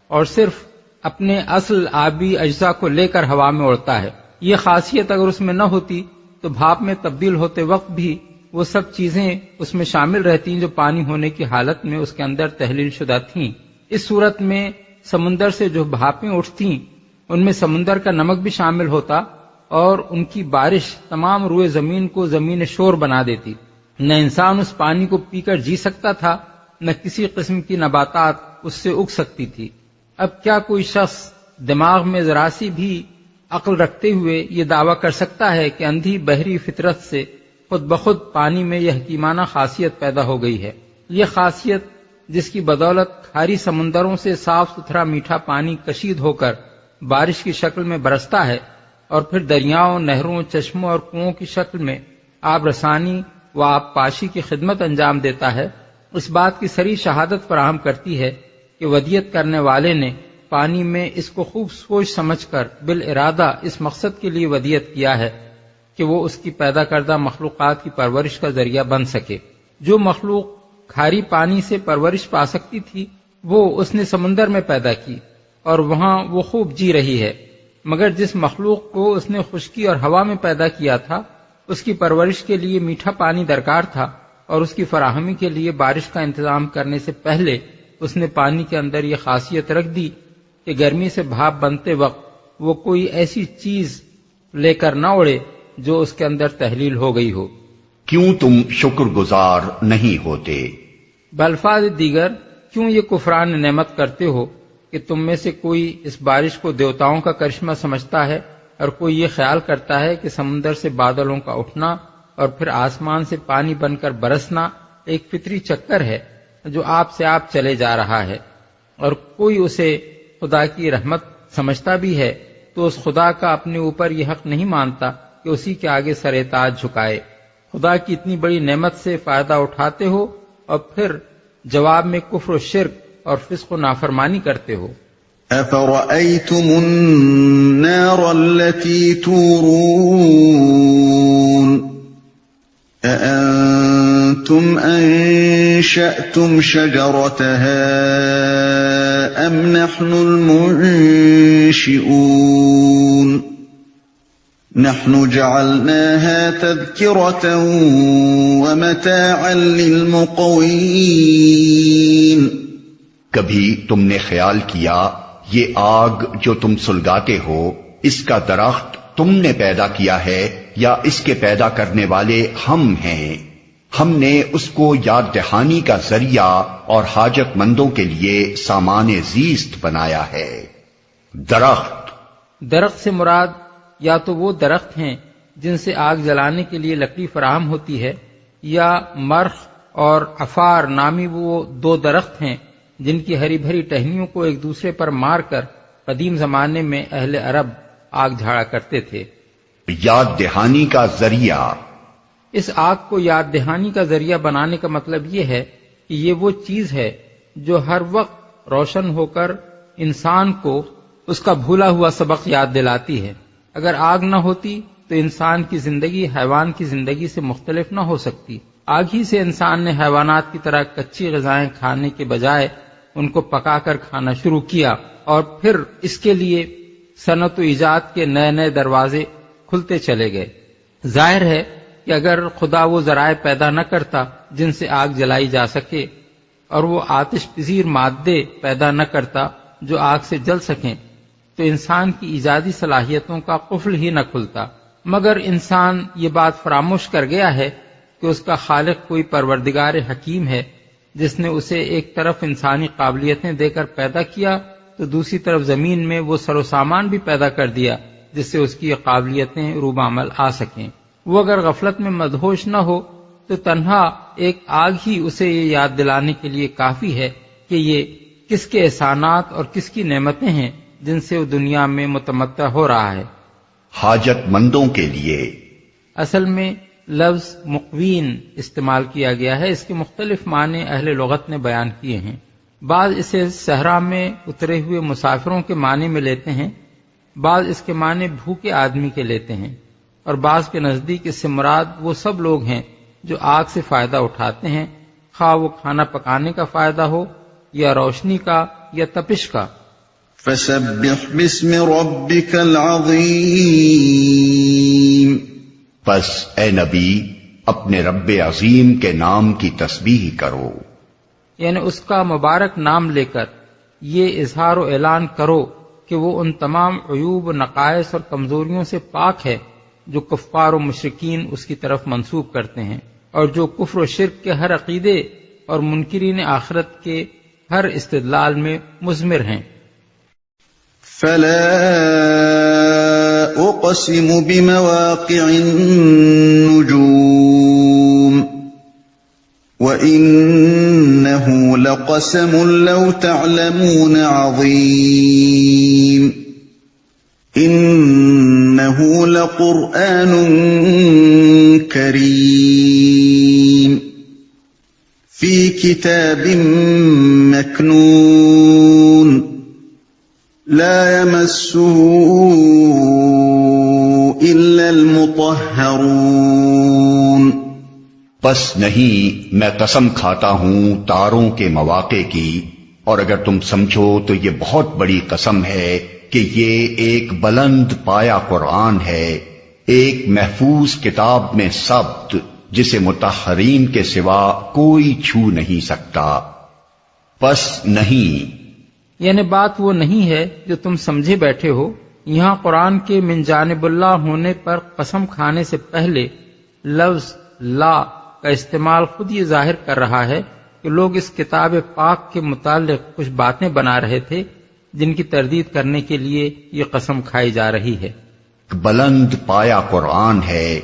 اور صرف اپنے اصل آبی اجزاء کو لے کر ہوا میں اڑتا ہے۔ یہ خاصیت اگر اس میں نہ ہوتی تو بھاپ میں تبدیل ہوتے وقت بھی وہ سب چیزیں اس میں شامل رہتی جو پانی ہونے کی حالت میں اس کے اندر تحلیل شدہ تھیں۔ اس صورت میں سمندر سے جو بھاپیں اٹھتیں ان میں سمندر کا نمک بھی شامل ہوتا اور ان کی بارش تمام روئے زمین کو زمین شور بنا دیتی۔ نہ انسان اس پانی کو پی کر جی سکتا تھا، نہ کسی قسم کی نباتات اس سے اگ سکتی تھی۔ اب کیا کوئی شخص دماغ میں ذرا سی بھی عقل رکھتے ہوئے یہ دعویٰ کر سکتا ہے کہ اندھی بحری فطرت سے خود بخود پانی میں یہ حکیمانہ خاصیت پیدا ہو گئی ہے؟ یہ خاصیت جس کی بدولت کھاری سمندروں سے صاف ستھرا میٹھا پانی کشید ہو کر بارش کی شکل میں برستا ہے اور پھر دریاؤں، نہروں، چشموں اور کنووں کی شکل میں آب رسانی و آب پاشی کی خدمت انجام دیتا ہے، اس بات کی صریح شہادت فراہم کرتی ہے کہ ودیت کرنے والے نے پانی میں اس کو خوب سوچ سمجھ کر بالارادہ اس مقصد کے لیے ودیت کیا ہے کہ وہ اس کی پیدا کردہ مخلوقات کی پرورش کا ذریعہ بن سکے۔ جو مخلوق کھاری پانی سے پرورش پا سکتی تھی وہ اس نے سمندر میں پیدا کی اور وہاں وہ خوب جی رہی ہے، مگر جس مخلوق کو اس نے خشکی اور ہوا میں پیدا کیا تھا اس کی پرورش کے لیے میٹھا پانی درکار تھا، اور اس کی فراہمی کے لیے بارش کا انتظام کرنے سے پہلے اس نے پانی کے اندر یہ خاصیت رکھ دی کہ گرمی سے بھاپ بنتے وقت وہ کوئی ایسی چیز لے کر نہ اڑے جو اس کے اندر تحلیل ہو گئی ہو۔ کیوں تم شکر گزار نہیں ہوتے؟ بالفاظ دیگر کیوں یہ کفران نعمت کرتے ہو کہ تم میں سے کوئی اس بارش کو دیوتاؤں کا کرشمہ سمجھتا ہے اور کوئی یہ خیال کرتا ہے کہ سمندر سے بادلوں کا اٹھنا اور پھر آسمان سے پانی بن کر برسنا ایک فطری چکر ہے جو آپ سے آپ چلے جا رہا ہے، اور کوئی اسے خدا کی رحمت سمجھتا بھی ہے تو اس خدا کا اپنے اوپر یہ حق نہیں مانتا کہ اسی کے آگے سر تاج جھکائے۔ خدا کی اتنی بڑی نعمت سے فائدہ اٹھاتے ہو اور پھر جواب میں کفر و شرک اور فسق و نافرمانی کرتے ہو۔ أَفَرَأَيْتُمُ النَّارَ الَّتِي تُورُونَ أَأَنْتُمْ أَنشَأْتُمْ شَجَرَتَهَا أَمْ نَحْنُ الْمُنشِئُونَ نَحْنُ جَعَلْنَاهَا تَذْكِرَةً وَمَتَاعًا لِلْمُقْوِينَ۔ کبھی تم نے خیال کیا یہ آگ جو تم سلگاتے ہو اس کا درخت تم نے پیدا کیا ہے یا اس کے پیدا کرنے والے ہم ہیں؟ ہم نے اس کو یاد دہانی کا ذریعہ اور حاجت مندوں کے لیے سامان زیست بنایا ہے۔ درخت سے مراد یا تو وہ درخت ہیں جن سے آگ جلانے کے لیے لکڑی فراہم ہوتی ہے، یا مرخ اور عفار نامی وہ دو درخت ہیں جن کی ہری بھری ٹہنیوں کو ایک دوسرے پر مار کر قدیم زمانے میں اہل عرب آگ جھاڑا کرتے تھے۔ یاد دہانی کا ذریعہ، اس آگ کو یاد دہانی کا ذریعہ بنانے کا مطلب یہ ہے کہ یہ وہ چیز ہے جو ہر وقت روشن ہو کر انسان کو اس کا بھولا ہوا سبق یاد دلاتی ہے۔ اگر آگ نہ ہوتی تو انسان کی زندگی حیوان کی زندگی سے مختلف نہ ہو سکتی۔ آگ ہی سے انسان نے حیوانات کی طرح کچی غذائیں کھانے کے بجائے ان کو پکا کر کھانا شروع کیا، اور پھر اس کے لیے صنعت و ایجاد کے نئے نئے دروازے کھلتے چلے گئے۔ ظاہر ہے کہ اگر خدا وہ ذرائع پیدا نہ کرتا جن سے آگ جلائی جا سکے، اور وہ آتش پذیر مادے پیدا نہ کرتا جو آگ سے جل سکیں، تو انسان کی ایجادی صلاحیتوں کا قفل ہی نہ کھلتا۔ مگر انسان یہ بات فراموش کر گیا ہے کہ اس کا خالق کوئی پروردگار حکیم ہے جس نے اسے ایک طرف انسانی قابلیتیں دے کر پیدا کیا تو دوسری طرف زمین میں وہ سر و سامان بھی پیدا کر دیا جس سے اس کی یہ قابلیتیں روب عمل آ سکیں۔ وہ اگر غفلت میں مدہوش نہ ہو تو تنہا ایک آگ ہی اسے یہ یاد دلانے کے لیے کافی ہے کہ یہ کس کے احسانات اور کس کی نعمتیں ہیں جن سے وہ دنیا میں متمتع ہو رہا ہے۔ حاجت مندوں کے لیے، اصل میں لفظ مقوین استعمال کیا گیا ہے۔ اس کے مختلف معنی اہل لغت نے بیان کیے ہیں۔ بعض اسے صحرا میں اترے ہوئے مسافروں کے معنی میں لیتے ہیں، بعض اس کے معنی بھوکے آدمی کے لیتے ہیں، اور بعض کے نزدیک اس سے مراد وہ سب لوگ ہیں جو آگ سے فائدہ اٹھاتے ہیں، خواہ وہ کھانا پکانے کا فائدہ ہو یا روشنی کا یا تپش کا۔ فسبح باسم ربک العظیم، پس اے نبی اپنے رب عظیم کے نام کی تسبیح کرو، یعنی اس کا مبارک نام لے کر یہ اظہار و اعلان کرو کہ وہ ان تمام عیوب و نقائص اور کمزوریوں سے پاک ہے جو کفار و مشرکین اس کی طرف منسوب کرتے ہیں، اور جو کفر و شرک کے ہر عقیدے اور منکرین آخرت کے ہر استدلال میں مضمر ہیں۔ فلا اقسم بمواقع النجوم وإنه لقسم لو تعلمون عظيم إنه لقرآن كريم في كتاب مكنون لا يمسه إلا المطهرون۔ پس نہیں میں قسم کھاتا ہوں تاروں کے مواقع کی، اور اگر تم سمجھو تو یہ بہت بڑی قسم ہے کہ یہ ایک بلند پایا قرآن ہے، ایک محفوظ کتاب میں ثبت جسے مطہرین کے سوا کوئی چھو نہیں سکتا۔ پس نہیں، یعنی بات وہ نہیں ہے جو تم سمجھے بیٹھے ہو۔ یہاں قرآن کے من جانب اللہ ہونے پر قسم کھانے سے پہلے لفظ لا کا استعمال خود یہ ظاہر کر رہا ہے کہ لوگ اس کتاب پاک کے متعلق کچھ باتیں بنا رہے تھے جن کی تردید کرنے کے لیے یہ قسم کھائی جا رہی ہے۔ بلند پایا قرآن ہے۔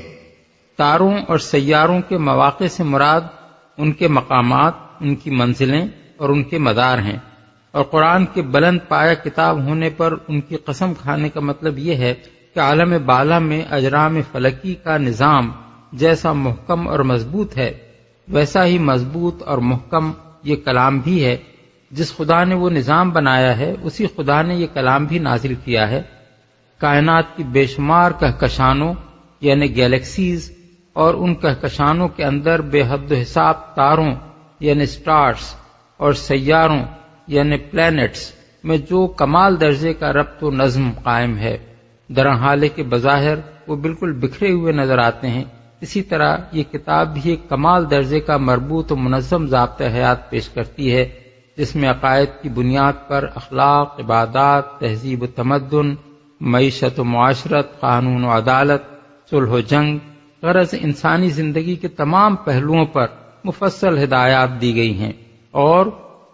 تاروں اور سیاروں کے مواقع سے مراد ان کے مقامات، ان کی منزلیں اور ان کے مدار ہیں، اور قرآن کے بلند پایا کتاب ہونے پر ان کی قسم کھانے کا مطلب یہ ہے کہ عالم بالا میں اجرام فلکی کا نظام جیسا محکم اور مضبوط ہے ویسا ہی مضبوط اور محکم یہ کلام بھی ہے۔ جس خدا نے وہ نظام بنایا ہے اسی خدا نے یہ کلام بھی نازل کیا ہے۔ کائنات کی بے شمار کہکشانوں یعنی گیلیکسیز اور ان کہکشانوں کے اندر بے حد و حساب تاروں یعنی سٹارز اور سیاروں یعنی پلینٹس میں جو کمال درجے کا ربط و نظم قائم ہے، درحالے کے بظاہر وہ بالکل بکھرے ہوئے نظر آتے ہیں، اسی طرح یہ کتاب بھی ایک کمال درجے کا مربوط و منظم ضابطہ حیات پیش کرتی ہے جس میں عقائد کی بنیاد پر اخلاق، عبادات، تہذیب و تمدن، معیشت و معاشرت، قانون و عدالت، صلح و جنگ، غرض انسانی زندگی کے تمام پہلوؤں پر مفصل ہدایات دی گئی ہیں، اور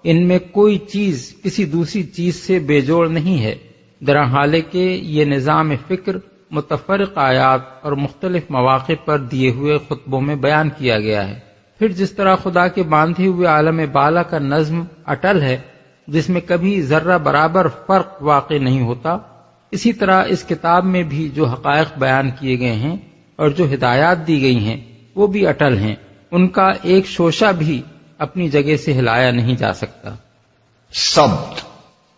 ان میں کوئی چیز کسی دوسری چیز سے بے جوڑ نہیں ہے، درحال کہ یہ نظام فکر متفرق آیات اور مختلف مواقع پر دیے ہوئے خطبوں میں بیان کیا گیا ہے۔ پھر جس طرح خدا کے باندھے ہوئے عالم بالا کا نظم اٹل ہے، جس میں کبھی ذرہ برابر فرق واقع نہیں ہوتا، اسی طرح اس کتاب میں بھی جو حقائق بیان کیے گئے ہیں اور جو ہدایات دی گئی ہیں وہ بھی اٹل ہیں، ان کا ایک شوشہ بھی اپنی جگہ سے ہلایا نہیں جا سکتا۔ سبت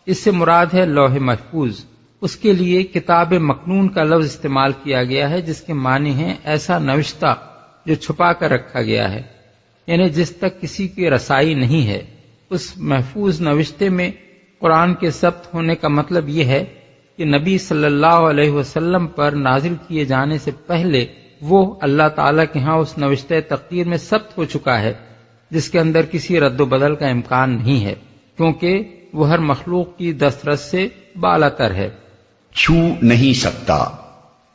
اس سے مراد ہے لوح محفوظ۔ اس کے لیے کتاب مکنون کا لفظ استعمال کیا گیا ہے، جس کے معنی ہیں ایسا نوشتہ جو چھپا کر رکھا گیا ہے، یعنی جس تک کسی کی رسائی نہیں ہے۔ اس محفوظ نوشتے میں قرآن کے ثبت ہونے کا مطلب یہ ہے کہ نبی صلی اللہ علیہ وسلم پر نازل کیے جانے سے پہلے وہ اللہ تعالیٰ کے ہاں اس نوشتہ تقدیر میں ثبت ہو چکا ہے، جس کے اندر کسی رد و بدل کا امکان نہیں ہے، کیونکہ وہ ہر مخلوق کی دسترس سے بالاتر ہے، چھو نہیں سکتا۔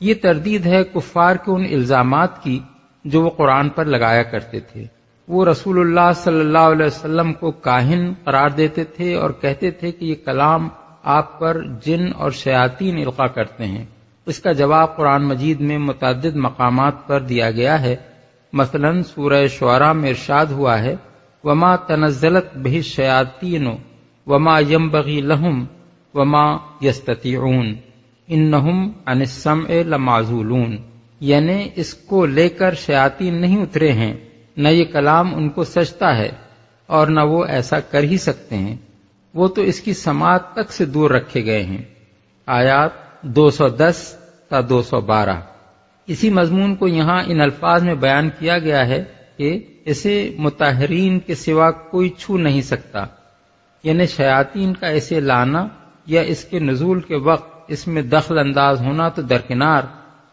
یہ تردید ہے کفار کے ان الزامات کی جو وہ قرآن پر لگایا کرتے تھے۔ وہ رسول اللہ صلی اللہ علیہ وسلم کو کاہن قرار دیتے تھے اور کہتے تھے کہ یہ کلام آپ پر جن اور شیاطین القا کرتے ہیں۔ اس کا جواب قرآن مجید میں متعدد مقامات پر دیا گیا ہے، مثلا سورہ شعراء میں ارشاد ہوا ہے وما تنزلت بہ الشیاطین وما ينبغی لہم وما یستطیعون انہم عن السمع لمعزولون، یعنی اس کو لے کر شیاطین نہیں اترے ہیں، نہ یہ کلام ان کو سجتا ہے اور نہ وہ ایسا کر ہی سکتے ہیں، وہ تو اس کی سماعت تک سے دور رکھے گئے ہیں۔ آیات 210 تا 212۔ اسی مضمون کو یہاں ان الفاظ میں بیان کیا گیا ہے کہ اسے مطہرین کے سوا کوئی چھو نہیں سکتا، یعنی شیاطین کا اسے لانا یا اس کے نزول کے وقت اس میں دخل انداز ہونا تو درکنار،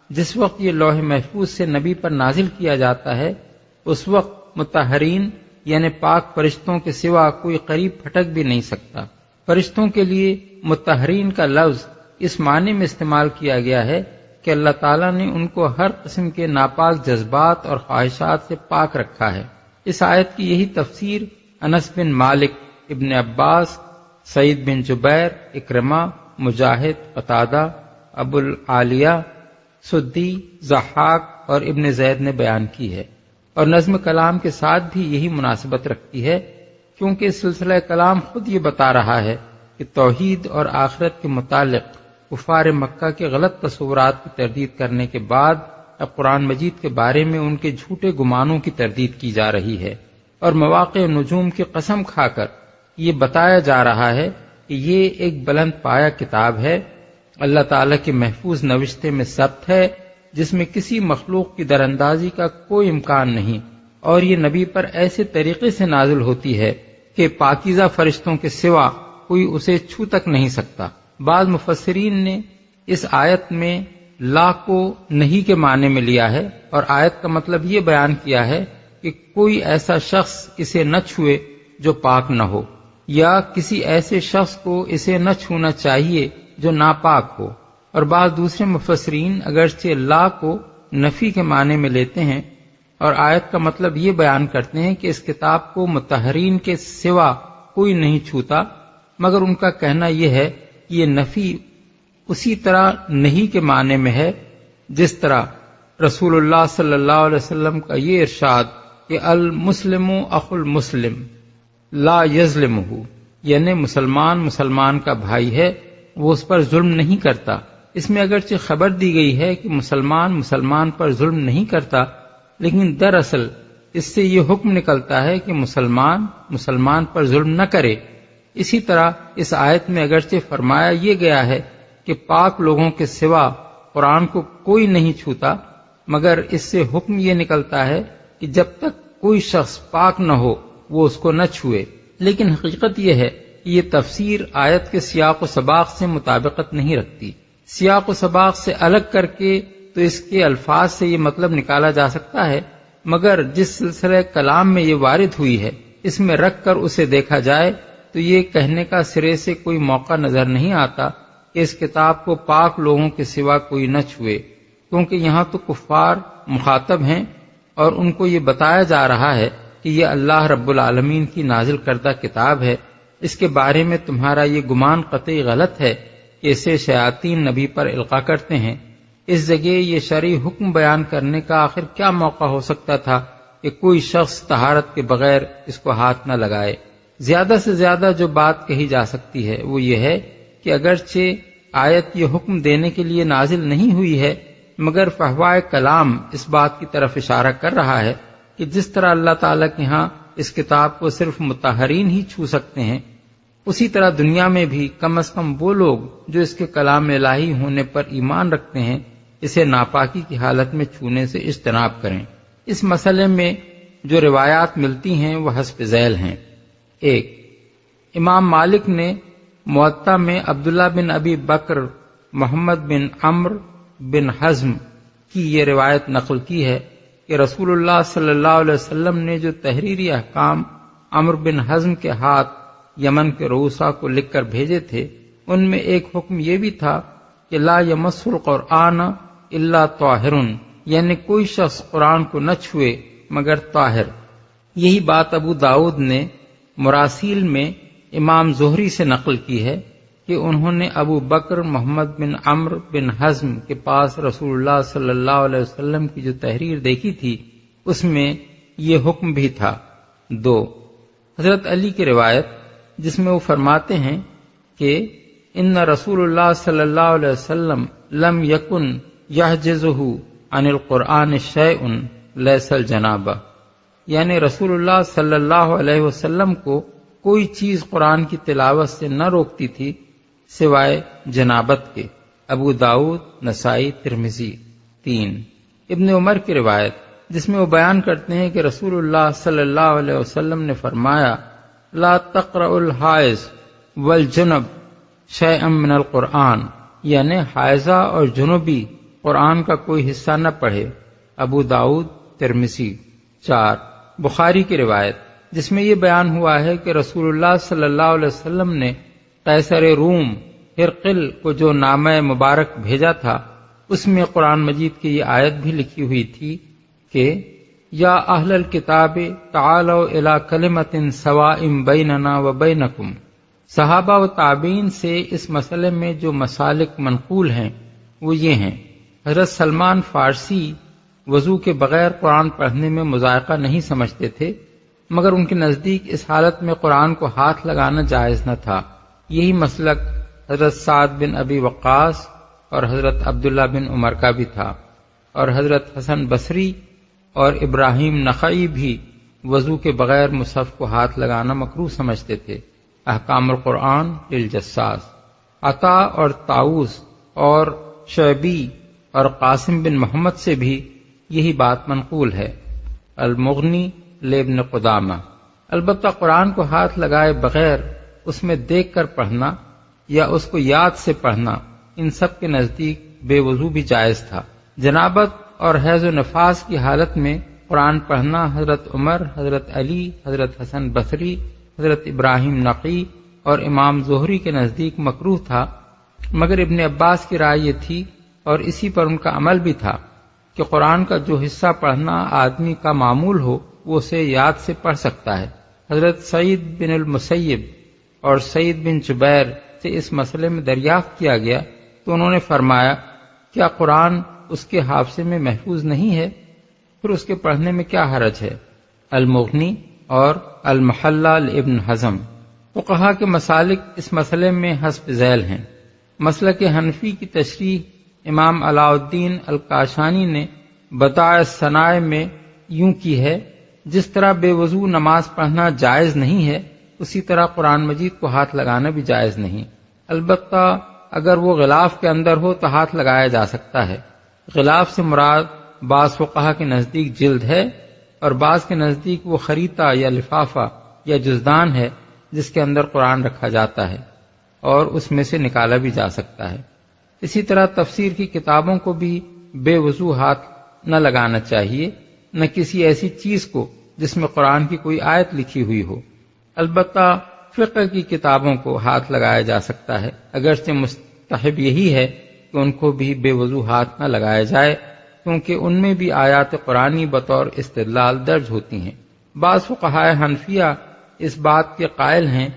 جس وقت یہ لوح محفوظ سے نبی پر نازل کیا جاتا ہے اس وقت مطہرین یعنی پاک فرشتوں کے سوا کوئی قریب پھٹک بھی نہیں سکتا۔ فرشتوں کے لیے مطہرین کا لفظ اس معنی میں استعمال کیا گیا ہے کہ اللہ تعالیٰ نے ان کو ہر قسم کے ناپاک جذبات اور خواہشات سے پاک رکھا ہے۔ اس آیت کی یہی تفسیر انس بن مالک، ابن عباس، سعید بن جبیر، اکرمہ، مجاہد، قتادہ، ابو العالیہ، سدی، ضحاک اور ابن زید نے بیان کی ہے، اور نظم کلام کے ساتھ بھی یہی مناسبت رکھتی ہے، کیونکہ سلسلہ کلام خود یہ بتا رہا ہے کہ توحید اور آخرت کے متعلق کفار مکہ کے غلط تصورات کی تردید کرنے کے بعد اب قرآن مجید کے بارے میں ان کے جھوٹے گمانوں کی تردید کی جا رہی ہے، اور مواقع نجوم کی قسم کھا کر یہ بتایا جا رہا ہے کہ یہ ایک بلند پایہ کتاب ہے، اللہ تعالیٰ کے محفوظ نوشتے میں ثبت ہے، جس میں کسی مخلوق کی دراندازی کا کوئی امکان نہیں، اور یہ نبی پر ایسے طریقے سے نازل ہوتی ہے کہ پاکیزہ فرشتوں کے سوا کوئی اسے چھو تک نہیں سکتا۔ بعض مفسرین نے اس آیت میں لا کو نہیں کے معنی میں لیا ہے، اور آیت کا مطلب یہ بیان کیا ہے کہ کوئی ایسا شخص اسے نہ چھوئے جو پاک نہ ہو، یا کسی ایسے شخص کو اسے نہ چھونا چاہیے جو ناپاک ہو۔ اور بعض دوسرے مفسرین اگرچہ لا کو نفی کے معنی میں لیتے ہیں اور آیت کا مطلب یہ بیان کرتے ہیں کہ اس کتاب کو مطہرین کے سوا کوئی نہیں چھوتا، مگر ان کا کہنا یہ ہے کہ یہ نفی اسی طرح نہیں کے معنی میں ہے جس طرح رسول اللہ صلی اللہ علیہ وسلم کا یہ ارشاد کہ المسلم اخو المسلم لا یظلمہ، یعنی مسلمان مسلمان کا بھائی ہے، وہ اس پر ظلم نہیں کرتا۔ اس میں اگرچہ خبر دی گئی ہے کہ مسلمان مسلمان پر ظلم نہیں کرتا، لیکن دراصل اس سے یہ حکم نکلتا ہے کہ مسلمان مسلمان پر ظلم نہ کرے۔ اسی طرح اس آیت میں اگرچہ فرمایا یہ گیا ہے کہ پاک لوگوں کے سوا قرآن کو کوئی نہیں چھوتا، مگر اس سے حکم یہ نکلتا ہے کہ جب تک کوئی شخص پاک نہ ہو وہ اس کو نہ چھوئے۔ لیکن حقیقت یہ ہے کہ یہ تفسیر آیت کے سیاق و سباق سے مطابقت نہیں رکھتی۔ سیاق و سباق سے الگ کر کے تو اس کے الفاظ سے یہ مطلب نکالا جا سکتا ہے، مگر جس سلسلہ کلام میں یہ وارد ہوئی ہے اس میں رکھ کر اسے دیکھا جائے تو یہ کہنے کا سرے سے کوئی موقع نظر نہیں آتا کہ اس کتاب کو پاک لوگوں کے سوا کوئی نہ چھوئے، کیونکہ یہاں تو کفار مخاطب ہیں اور ان کو یہ بتایا جا رہا ہے کہ یہ اللہ رب العالمین کی نازل کردہ کتاب ہے۔ اس کے بارے میں تمہارا یہ گمان قطعی غلط ہے کہ اسے شیاطین نبی پر القاء کرتے ہیں۔ اس جگہ یہ شرعی حکم بیان کرنے کا آخر کیا موقع ہو سکتا تھا کہ کوئی شخص طہارت کے بغیر اس کو ہاتھ نہ لگائے؟ زیادہ سے زیادہ جو بات کہی جا سکتی ہے وہ یہ ہے کہ اگرچہ آیت یہ حکم دینے کے لیے نازل نہیں ہوئی ہے، مگر فحوائے کلام اس بات کی طرف اشارہ کر رہا ہے کہ جس طرح اللہ تعالیٰ کے ہاں اس کتاب کو صرف مطہرین ہی چھو سکتے ہیں، اسی طرح دنیا میں بھی کم از کم وہ لوگ جو اس کے کلام الہی ہونے پر ایمان رکھتے ہیں اسے ناپاکی کی حالت میں چھونے سے اجتناب کریں۔ اس مسئلے میں جو روایات ملتی ہیں وہ حسب ذیل ہیں۔ 1. امام مالک نے موطا میں عبداللہ بن ابی بکر محمد بن عمرو بن حزم کی یہ روایت نقل کی ہے کہ رسول اللہ صلی اللہ علیہ وسلم نے جو تحریری احکام عمرو بن حزم کے ہاتھ یمن کے رؤسا کو لکھ کر بھیجے تھے، ان میں ایک حکم یہ بھی تھا کہ لا یمس القرآن الا طاہر، یعنی کوئی شخص قرآن کو نہ چھوئے مگر طاہر۔ یہی بات ابو داؤد نے مراسیل میں امام زہری سے نقل کی ہے کہ انہوں نے ابو بکر محمد بن عمرو بن حزم کے پاس رسول اللہ صلی اللہ علیہ وسلم کی جو تحریر دیکھی تھی اس میں یہ حکم بھی تھا۔ 2. حضرت علی کی روایت جس میں وہ فرماتے ہیں کہ ان رسول اللہ صلی اللہ علیہ وسلم لم یکن یحجزہ عن القرآن شیء لیس الجنابہ، یعنی رسول اللہ صلی اللہ علیہ وسلم کو کوئی چیز قرآن کی تلاوت سے نہ روکتی تھی سوائے جنابت کے۔ ابو داؤد، نسائی، ترمذی۔ 3. ابن عمر کی روایت جس میں وہ بیان کرتے ہیں کہ رسول اللہ صلی اللہ علیہ وسلم نے فرمایا لا تقرأ الحائض والجنب شیئا من القرآن، یعنی حائضہ اور جنوبی قرآن کا کوئی حصہ نہ پڑھے۔ ابو داؤد، ترمذی۔ 4. بخاری کی روایت جس میں یہ بیان ہوا ہے کہ رسول اللہ صلی اللہ علیہ وسلم نے قیصر روم ہرقل کو جو نامہ مبارک بھیجا تھا اس میں قرآن مجید کی یہ آیت بھی لکھی ہوئی تھی کہ یا اہل الکتاب تعالوا الی کلمۃ سواء بیننا و بینکم۔ صحابہ و تابعین سے اس مسئلے میں جو مسالک منقول ہیں وہ یہ ہیں۔ حضرت سلمان فارسی وضو کے بغیر قرآن پڑھنے میں مذائقہ نہیں سمجھتے تھے، مگر ان کے نزدیک اس حالت میں قرآن کو ہاتھ لگانا جائز نہ تھا۔ یہی مسلک حضرت سعد بن ابی وقاص اور حضرت عبداللہ بن عمر کا بھی تھا، اور حضرت حسن بصری اور ابراہیم نخعی بھی وضو کے بغیر مصحف کو ہاتھ لگانا مکروہ سمجھتے تھے۔ احکام القرآن للجساس۔ عطا اور طاؤس اور شعبی اور قاسم بن محمد سے بھی یہی بات منقول ہے۔ المغنی لابن قدامہ۔ البتہ قرآن کو ہاتھ لگائے بغیر اس میں دیکھ کر پڑھنا یا اس کو یاد سے پڑھنا ان سب کے نزدیک بے وضو بھی جائز تھا۔ جنابت اور حیض و نفاس کی حالت میں قرآن پڑھنا حضرت عمر، حضرت علی، حضرت حسن بصری، حضرت ابراہیم نقی اور امام زہری کے نزدیک مکروہ تھا، مگر ابن عباس کی رائے یہ تھی اور اسی پر ان کا عمل بھی تھا کہ قرآن کا جو حصہ پڑھنا آدمی کا معمول ہو وہ اسے یاد سے پڑھ سکتا ہے۔ حضرت سعید بن المسیب اور سعید بن جبیر سے اس مسئلے میں دریافت کیا گیا تو انہوں نے فرمایا کیا قرآن اس کے حافظے میں محفوظ نہیں ہے؟ پھر اس کے پڑھنے میں کیا حرج ہے؟ المغنی اور المحلہ لابن حزم۔ فقہا کے مسالک اس مسئلے میں حسب ذیل ہیں۔ مسلک حنفی کی تشریح امام علاء الدین الکاشانی نے بدائع الصنائع میں یوں کی ہے جس طرح بے وضو نماز پڑھنا جائز نہیں ہے اسی طرح قرآن مجید کو ہاتھ لگانا بھی جائز نہیں، البتہ اگر وہ غلاف کے اندر ہو تو ہاتھ لگایا جا سکتا ہے۔ غلاف سے مراد بعض فقہا کے نزدیک جلد ہے اور بعض کے نزدیک وہ خریطہ یا لفافہ یا جزدان ہے جس کے اندر قرآن رکھا جاتا ہے اور اس میں سے نکالا بھی جا سکتا ہے۔ اسی طرح تفسیر کی کتابوں کو بھی بے وضو ہاتھ نہ لگانا چاہیے، نہ کسی ایسی چیز کو جس میں قرآن کی کوئی آیت لکھی ہوئی ہو۔ البتہ فقہ کی کتابوں کو ہاتھ لگایا جا سکتا ہے، اگرچہ مستحب یہی ہے کہ ان کو بھی بے وضو ہاتھ نہ لگایا جائے، کیونکہ ان میں بھی آیات قرآنی بطور استدلال درج ہوتی ہیں۔ بعض فقہائے حنفیہ اس بات کے قائل ہیں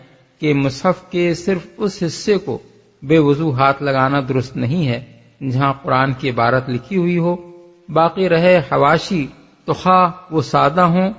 کہ مصحف کے صرف اس حصے کو بے وضو ہاتھ لگانا درست نہیں ہے جہاں قرآن کی عبارت لکھی ہوئی ہو، باقی رہے حواشی تو خواہ وہ سادہ ہوں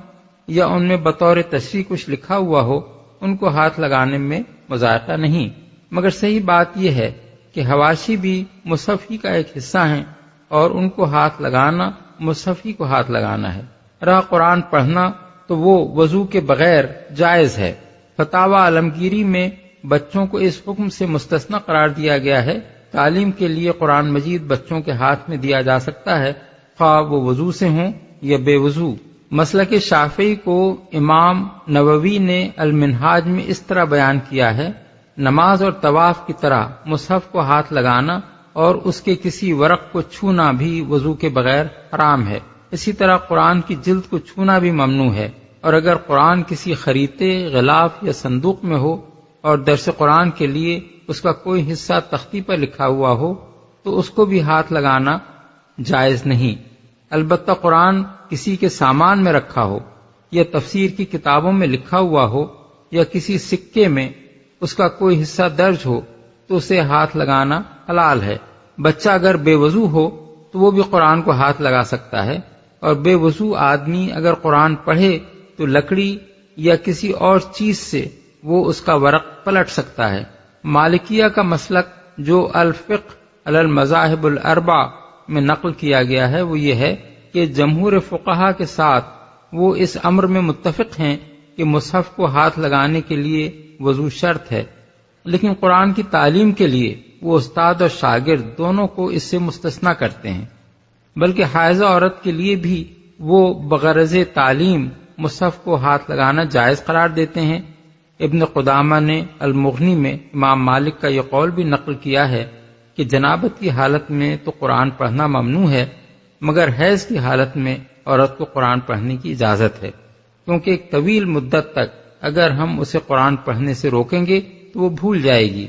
یا ان میں بطور تشریح کچھ لکھا ہوا ہو، ان کو ہاتھ لگانے میں مذائقہ نہیں، مگر صحیح بات یہ ہے کہ حواشی بھی مصحف ہی کا ایک حصہ ہیں اور ان کو ہاتھ لگانا مصحف ہی کو ہاتھ لگانا ہے۔ رہا قرآن پڑھنا تو وہ وضو کے بغیر جائز ہے۔ فتاوی عالمگیری میں بچوں کو اس حکم سے مستثنی قرار دیا گیا ہے۔ تعلیم کے لیے قرآن مجید بچوں کے ہاتھ میں دیا جا سکتا ہے، خواہ وہ وضو سے ہوں یا بے وضو۔ مسلک شافعی کو امام نووی نے المنہاج میں اس طرح بیان کیا ہے: نماز اور طواف کی طرح مصحف کو ہاتھ لگانا اور اس کے کسی ورق کو چھونا بھی وضو کے بغیر حرام ہے۔ اسی طرح قرآن کی جلد کو چھونا بھی ممنوع ہے، اور اگر قرآن کسی خریطے، غلاف یا صندوق میں ہو اور درس قرآن کے لیے اس کا کوئی حصہ تختی پر لکھا ہوا ہو تو اس کو بھی ہاتھ لگانا جائز نہیں، البتہ قرآن کسی کے سامان میں رکھا ہو یا تفسیر کی کتابوں میں لکھا ہوا ہو یا کسی سکے میں اس کا کوئی حصہ درج ہو تو اسے ہاتھ لگانا حلال ہے۔ بچہ اگر بے وضو ہو تو وہ بھی قرآن کو ہاتھ لگا سکتا ہے، اور بے وضو آدمی اگر قرآن پڑھے تو لکڑی یا کسی اور چیز سے وہ اس کا ورق پلٹ سکتا ہے۔ مالکیہ کا مسلک جو الفقہ علی المذاہب الاربع میں نقل کیا گیا ہے وہ یہ ہے کہ جمہور فقہا کے ساتھ وہ اس امر میں متفق ہیں کہ مصحف کو ہاتھ لگانے کے لیے وضو شرط ہے، لیکن قرآن کی تعلیم کے لیے وہ استاد اور شاگرد دونوں کو اس سے مستثنی کرتے ہیں، بلکہ حائضہ عورت کے لیے بھی وہ بغرض تعلیم مصحف کو ہاتھ لگانا جائز قرار دیتے ہیں۔ ابن قدامہ نے المغنی میں امام مالک کا یہ قول بھی نقل کیا ہے کہ جنابت کی حالت میں تو قرآن پڑھنا ممنوع ہے، مگر حیض کی حالت میں عورت کو قرآن پڑھنے کی اجازت ہے، کیونکہ ایک طویل مدت تک اگر ہم اسے قرآن پڑھنے سے روکیں گے تو وہ بھول جائے گی۔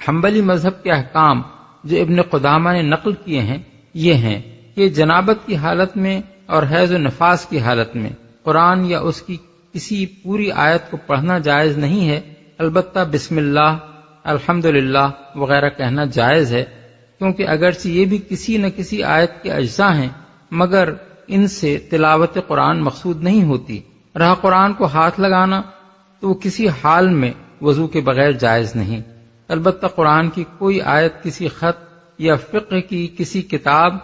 حنبلی مذہب کے احکام جو ابن قدامہ نے نقل کیے ہیں یہ ہیں کہ جنابت کی حالت میں اور حیض و نفاس کی حالت میں قرآن یا اس کی کسی پوری آیت کو پڑھنا جائز نہیں ہے، البتہ بسم اللہ، الحمدللہ وغیرہ کہنا جائز ہے، کیونکہ اگرچہ یہ بھی کسی نہ کسی آیت کے اجزاء ہیں مگر ان سے تلاوت قرآن مقصود نہیں ہوتی۔ رہا قرآن کو ہاتھ لگانا تو وہ کسی حال میں وضو کے بغیر جائز نہیں، البتہ قرآن کی کوئی آیت کسی خط یا فقہ کی کسی کتاب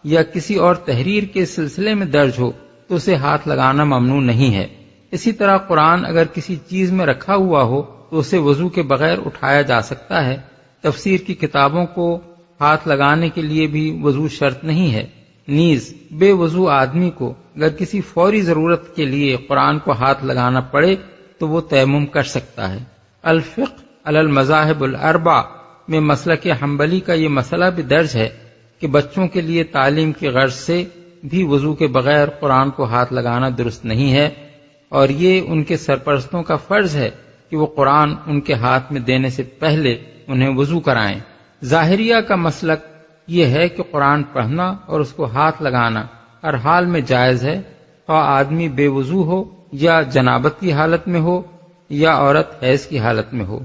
یا کسی اور تحریر کے سلسلے میں درج ہو تو اسے ہاتھ لگانا ممنوع نہیں ہے۔ اسی طرح قرآن اگر کسی چیز میں رکھا ہوا ہو تو اسے وضو کے بغیر اٹھایا جا سکتا ہے۔ تفسیر کی کتابوں کو ہاتھ لگانے کے لیے بھی وضو شرط نہیں ہے۔ نیز بے وضو آدمی کو اگر کسی فوری ضرورت کے لیے قرآن کو ہاتھ لگانا پڑے تو وہ تیمم کر سکتا ہے۔ الفقہ علی المذاہب الاربع میں مسلک حنبلی کا یہ مسئلہ بھی درج ہے کہ بچوں کے لیے تعلیم کی غرض سے بھی وضو کے بغیر قرآن کو ہاتھ لگانا درست نہیں ہے، اور یہ ان کے سرپرستوں کا فرض ہے کہ وہ قرآن ان کے ہاتھ میں دینے سے پہلے انہیں وضو کرائیں۔ ظاہریہ کا مسلک یہ ہے کہ قرآن پڑھنا اور اس کو ہاتھ لگانا ہر حال میں جائز ہے، خواہ آدمی بے وضو ہو یا جنابت کی حالت میں ہو یا عورت حیض کی حالت میں ہو۔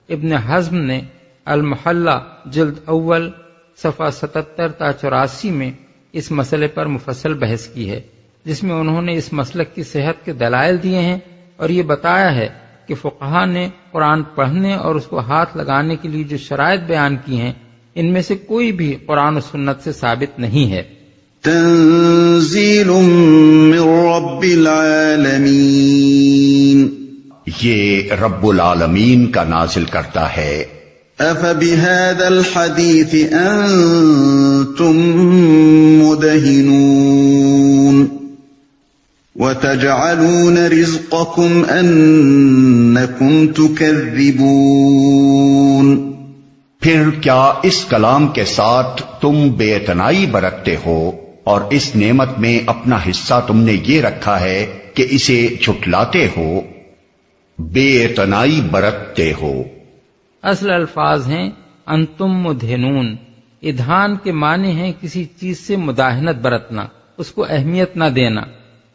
ابن حزم نے المحلہ جلد اول صفحہ 77 تا 84 میں اس مسئلے پر مفصل بحث کی ہے، جس میں انہوں نے اس مسلک کی صحت کے دلائل دیے ہیں اور یہ بتایا ہے کہ فقہا نے قرآن پڑھنے اور اس کو ہاتھ لگانے کے لیے جو شرائط بیان کی ہیں ان میں سے کوئی بھی قرآن و سنت سے ثابت نہیں ہے۔ تنزیل من رب العالمین، یہ رب العالمین کا نازل کرتا ہے۔ افبہذا الحدیث انتم مدہنون وتجعلون رزقکم انکم تکذبون، پھر کیا اس کلام کے ساتھ تم بے اعتنائی برتتے ہو اور اس نعمت میں اپنا حصہ تم نے یہ رکھا ہے کہ اسے جھٹلاتے ہو؟ بے اعتنائی برتتے ہو۔ اصل الفاظ ہیں انتم مدہنون۔ ادھان کے معنی ہیں کسی چیز سے مداہنت برتنا، اس کو اہمیت نہ دینا،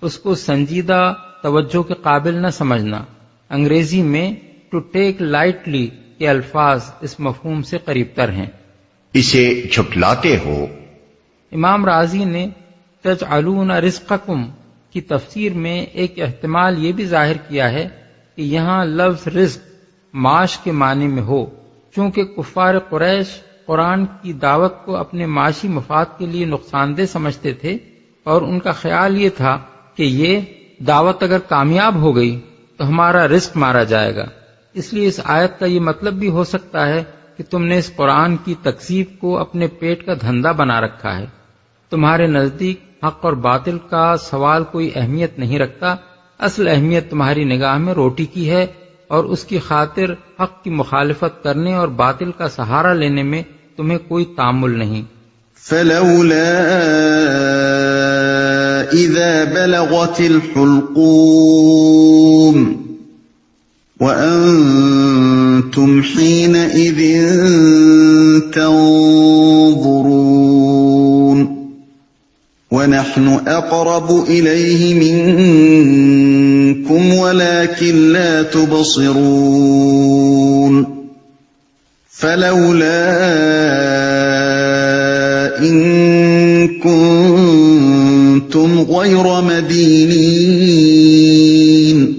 اس کو سنجیدہ توجہ کے قابل نہ سمجھنا۔ انگریزی میں ٹو ٹیک لائٹلی کے الفاظ اس مفہوم سے قریب تر ہیں۔ اسے جھٹلاتے ہو۔ امام رازی نے تجعلون رزقکم کی تفسیر میں ایک احتمال یہ بھی ظاہر کیا ہے کہ یہاں لفظ رزق معاش کے معنی میں ہو، چونکہ کفار قریش قرآن کی دعوت کو اپنے معاشی مفاد کے لیے نقصان دہ سمجھتے تھے، اور ان کا خیال یہ تھا کہ یہ دعوت اگر کامیاب ہو گئی تو ہمارا رزق مارا جائے گا۔ اس لیے اس آیت کا یہ مطلب بھی ہو سکتا ہے کہ تم نے اس قرآن کی تکذیب کو اپنے پیٹ کا دھندا بنا رکھا ہے۔ تمہارے نزدیک حق اور باطل کا سوال کوئی اہمیت نہیں رکھتا، اصل اہمیت تمہاری نگاہ میں روٹی کی ہے، اور اس کی خاطر حق کی مخالفت کرنے اور باطل کا سہارا لینے میں تمہیں کوئی تامل نہیں۔ فلولا اذا بلغت الحلقوم وانتم حينئذ تنظرون ونحن اقرب اليه منكم ولكن لا تبصرون فلولا ان كنتم غير مدينين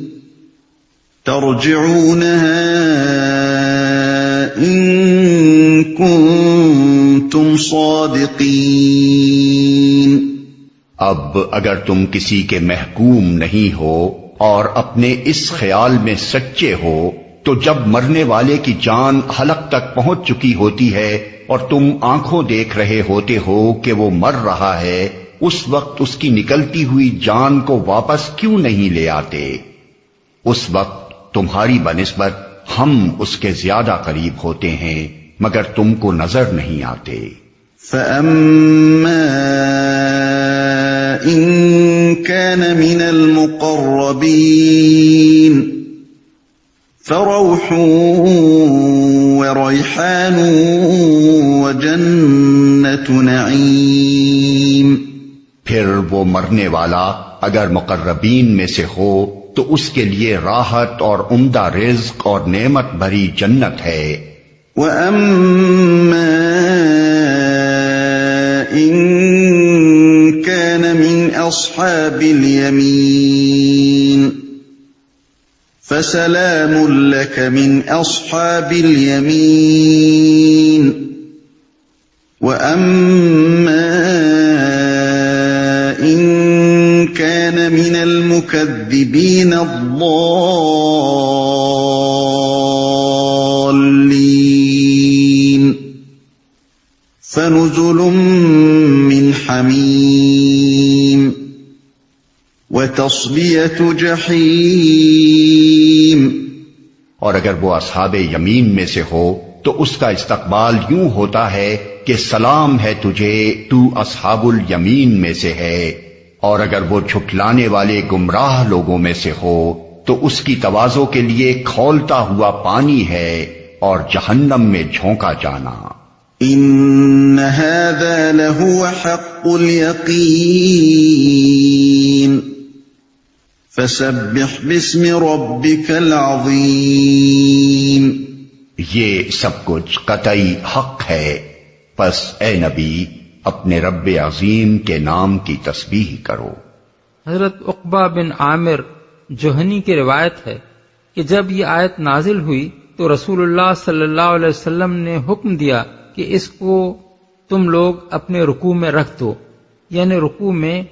ترجعونها ان كنتم صادقين۔ اب اگر تم کسی کے محکوم نہیں ہو اور اپنے اس خیال میں سچے ہو تو جب مرنے والے کی جان حلق تک پہنچ چکی ہوتی ہے اور تم آنکھوں دیکھ رہے ہوتے ہو کہ وہ مر رہا ہے، اس وقت اس کی نکلتی ہوئی جان کو واپس کیوں نہیں لے آتے؟ اس وقت تمہاری بنسبت ہم اس کے زیادہ قریب ہوتے ہیں مگر تم کو نظر نہیں آتے۔ فَأَمَّا إِن كَانَ مِنَ الْمُقَرَّبِينَ فَرَوْحٌ وَرَيْحَانٌ وَجَنَّةُ نَعِيمٍ۔ پھر وہ مرنے والا اگر مقربین میں سے ہو تو اس کے لیے راحت اور عمدہ رزق اور نعمت بھری جنت ہے۔ وَأَمَّا إِن كَانَ مِنْ أَصْحَابِ الْيَمِينِ فَسَلَامٌ لَكَ مِنْ أَصْحَابِ الْيَمِينِ وَأَمَّا إِن كَانَ مِنَ الْمُكَذِّبِينَ الضَّالِّينَ فَنُزُلٌ مِّنْ حَمِيمٍ وَتَصْلِيَةُ جَحِيمٍ۔ اور اگر وہ اصحاب یمین میں سے ہو تو اس کا استقبال یوں ہوتا ہے کہ سلام ہے تجھے، تو اصحاب الیمین میں سے ہے۔ اور اگر وہ جھٹلانے والے گمراہ لوگوں میں سے ہو تو اس کی تواضع کے لیے کھولتا ہوا پانی ہے اور جہنم میں جھونکا جانا۔ ان هذا لهو حق اليقين فسبح باسم ربك العظيم۔ یہ سب کچھ قطعی حق ہے، پس اے نبی اپنے رب عظیم کے نام کی تسبیح کرو۔ حضرت عقبہ بن عامر جوہنی کی روایت ہے کہ جب یہ آیت نازل ہوئی تو رسول اللہ صلی اللہ علیہ وسلم نے حکم دیا کہ اس کو تم لوگ اپنے رکوع میں رکھ دو، یعنی رکوع میں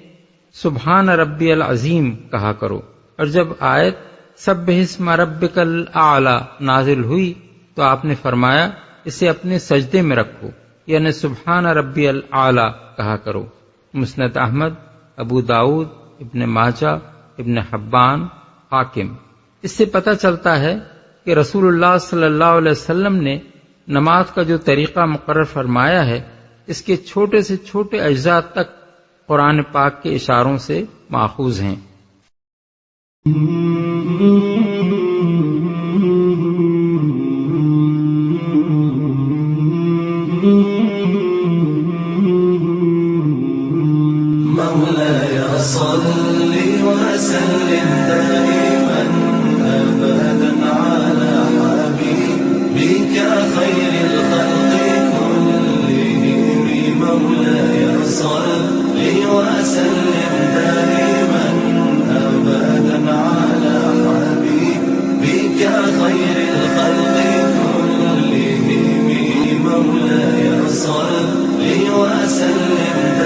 سبحان ربی العظیم کہا کرو۔ اور جب آیت سبح اسم ربک الاعلی نازل ہوئی تو آپ نے فرمایا اسے اپنے سجدے میں رکھو، یعنی سبحان ربی الاعلی کہا کرو۔ مسند احمد، ابو داؤد، ابن ماجہ، ابن حبان، حاکم۔ اس سے پتہ چلتا ہے کہ رسول اللہ صلی اللہ علیہ وسلم نے نماز کا جو طریقہ مقرر فرمایا ہے اس کے چھوٹے سے چھوٹے اجزاء تک قرآن پاک کے اشاروں سے ماخوذ ہیں۔ مولاي صل وسلم دائما أبدا على حبيبك خير الخلق كلهم مولاي صل وسلم دائما أبدا على حبيبك خير الخلق كلهم مولاي صل وسلم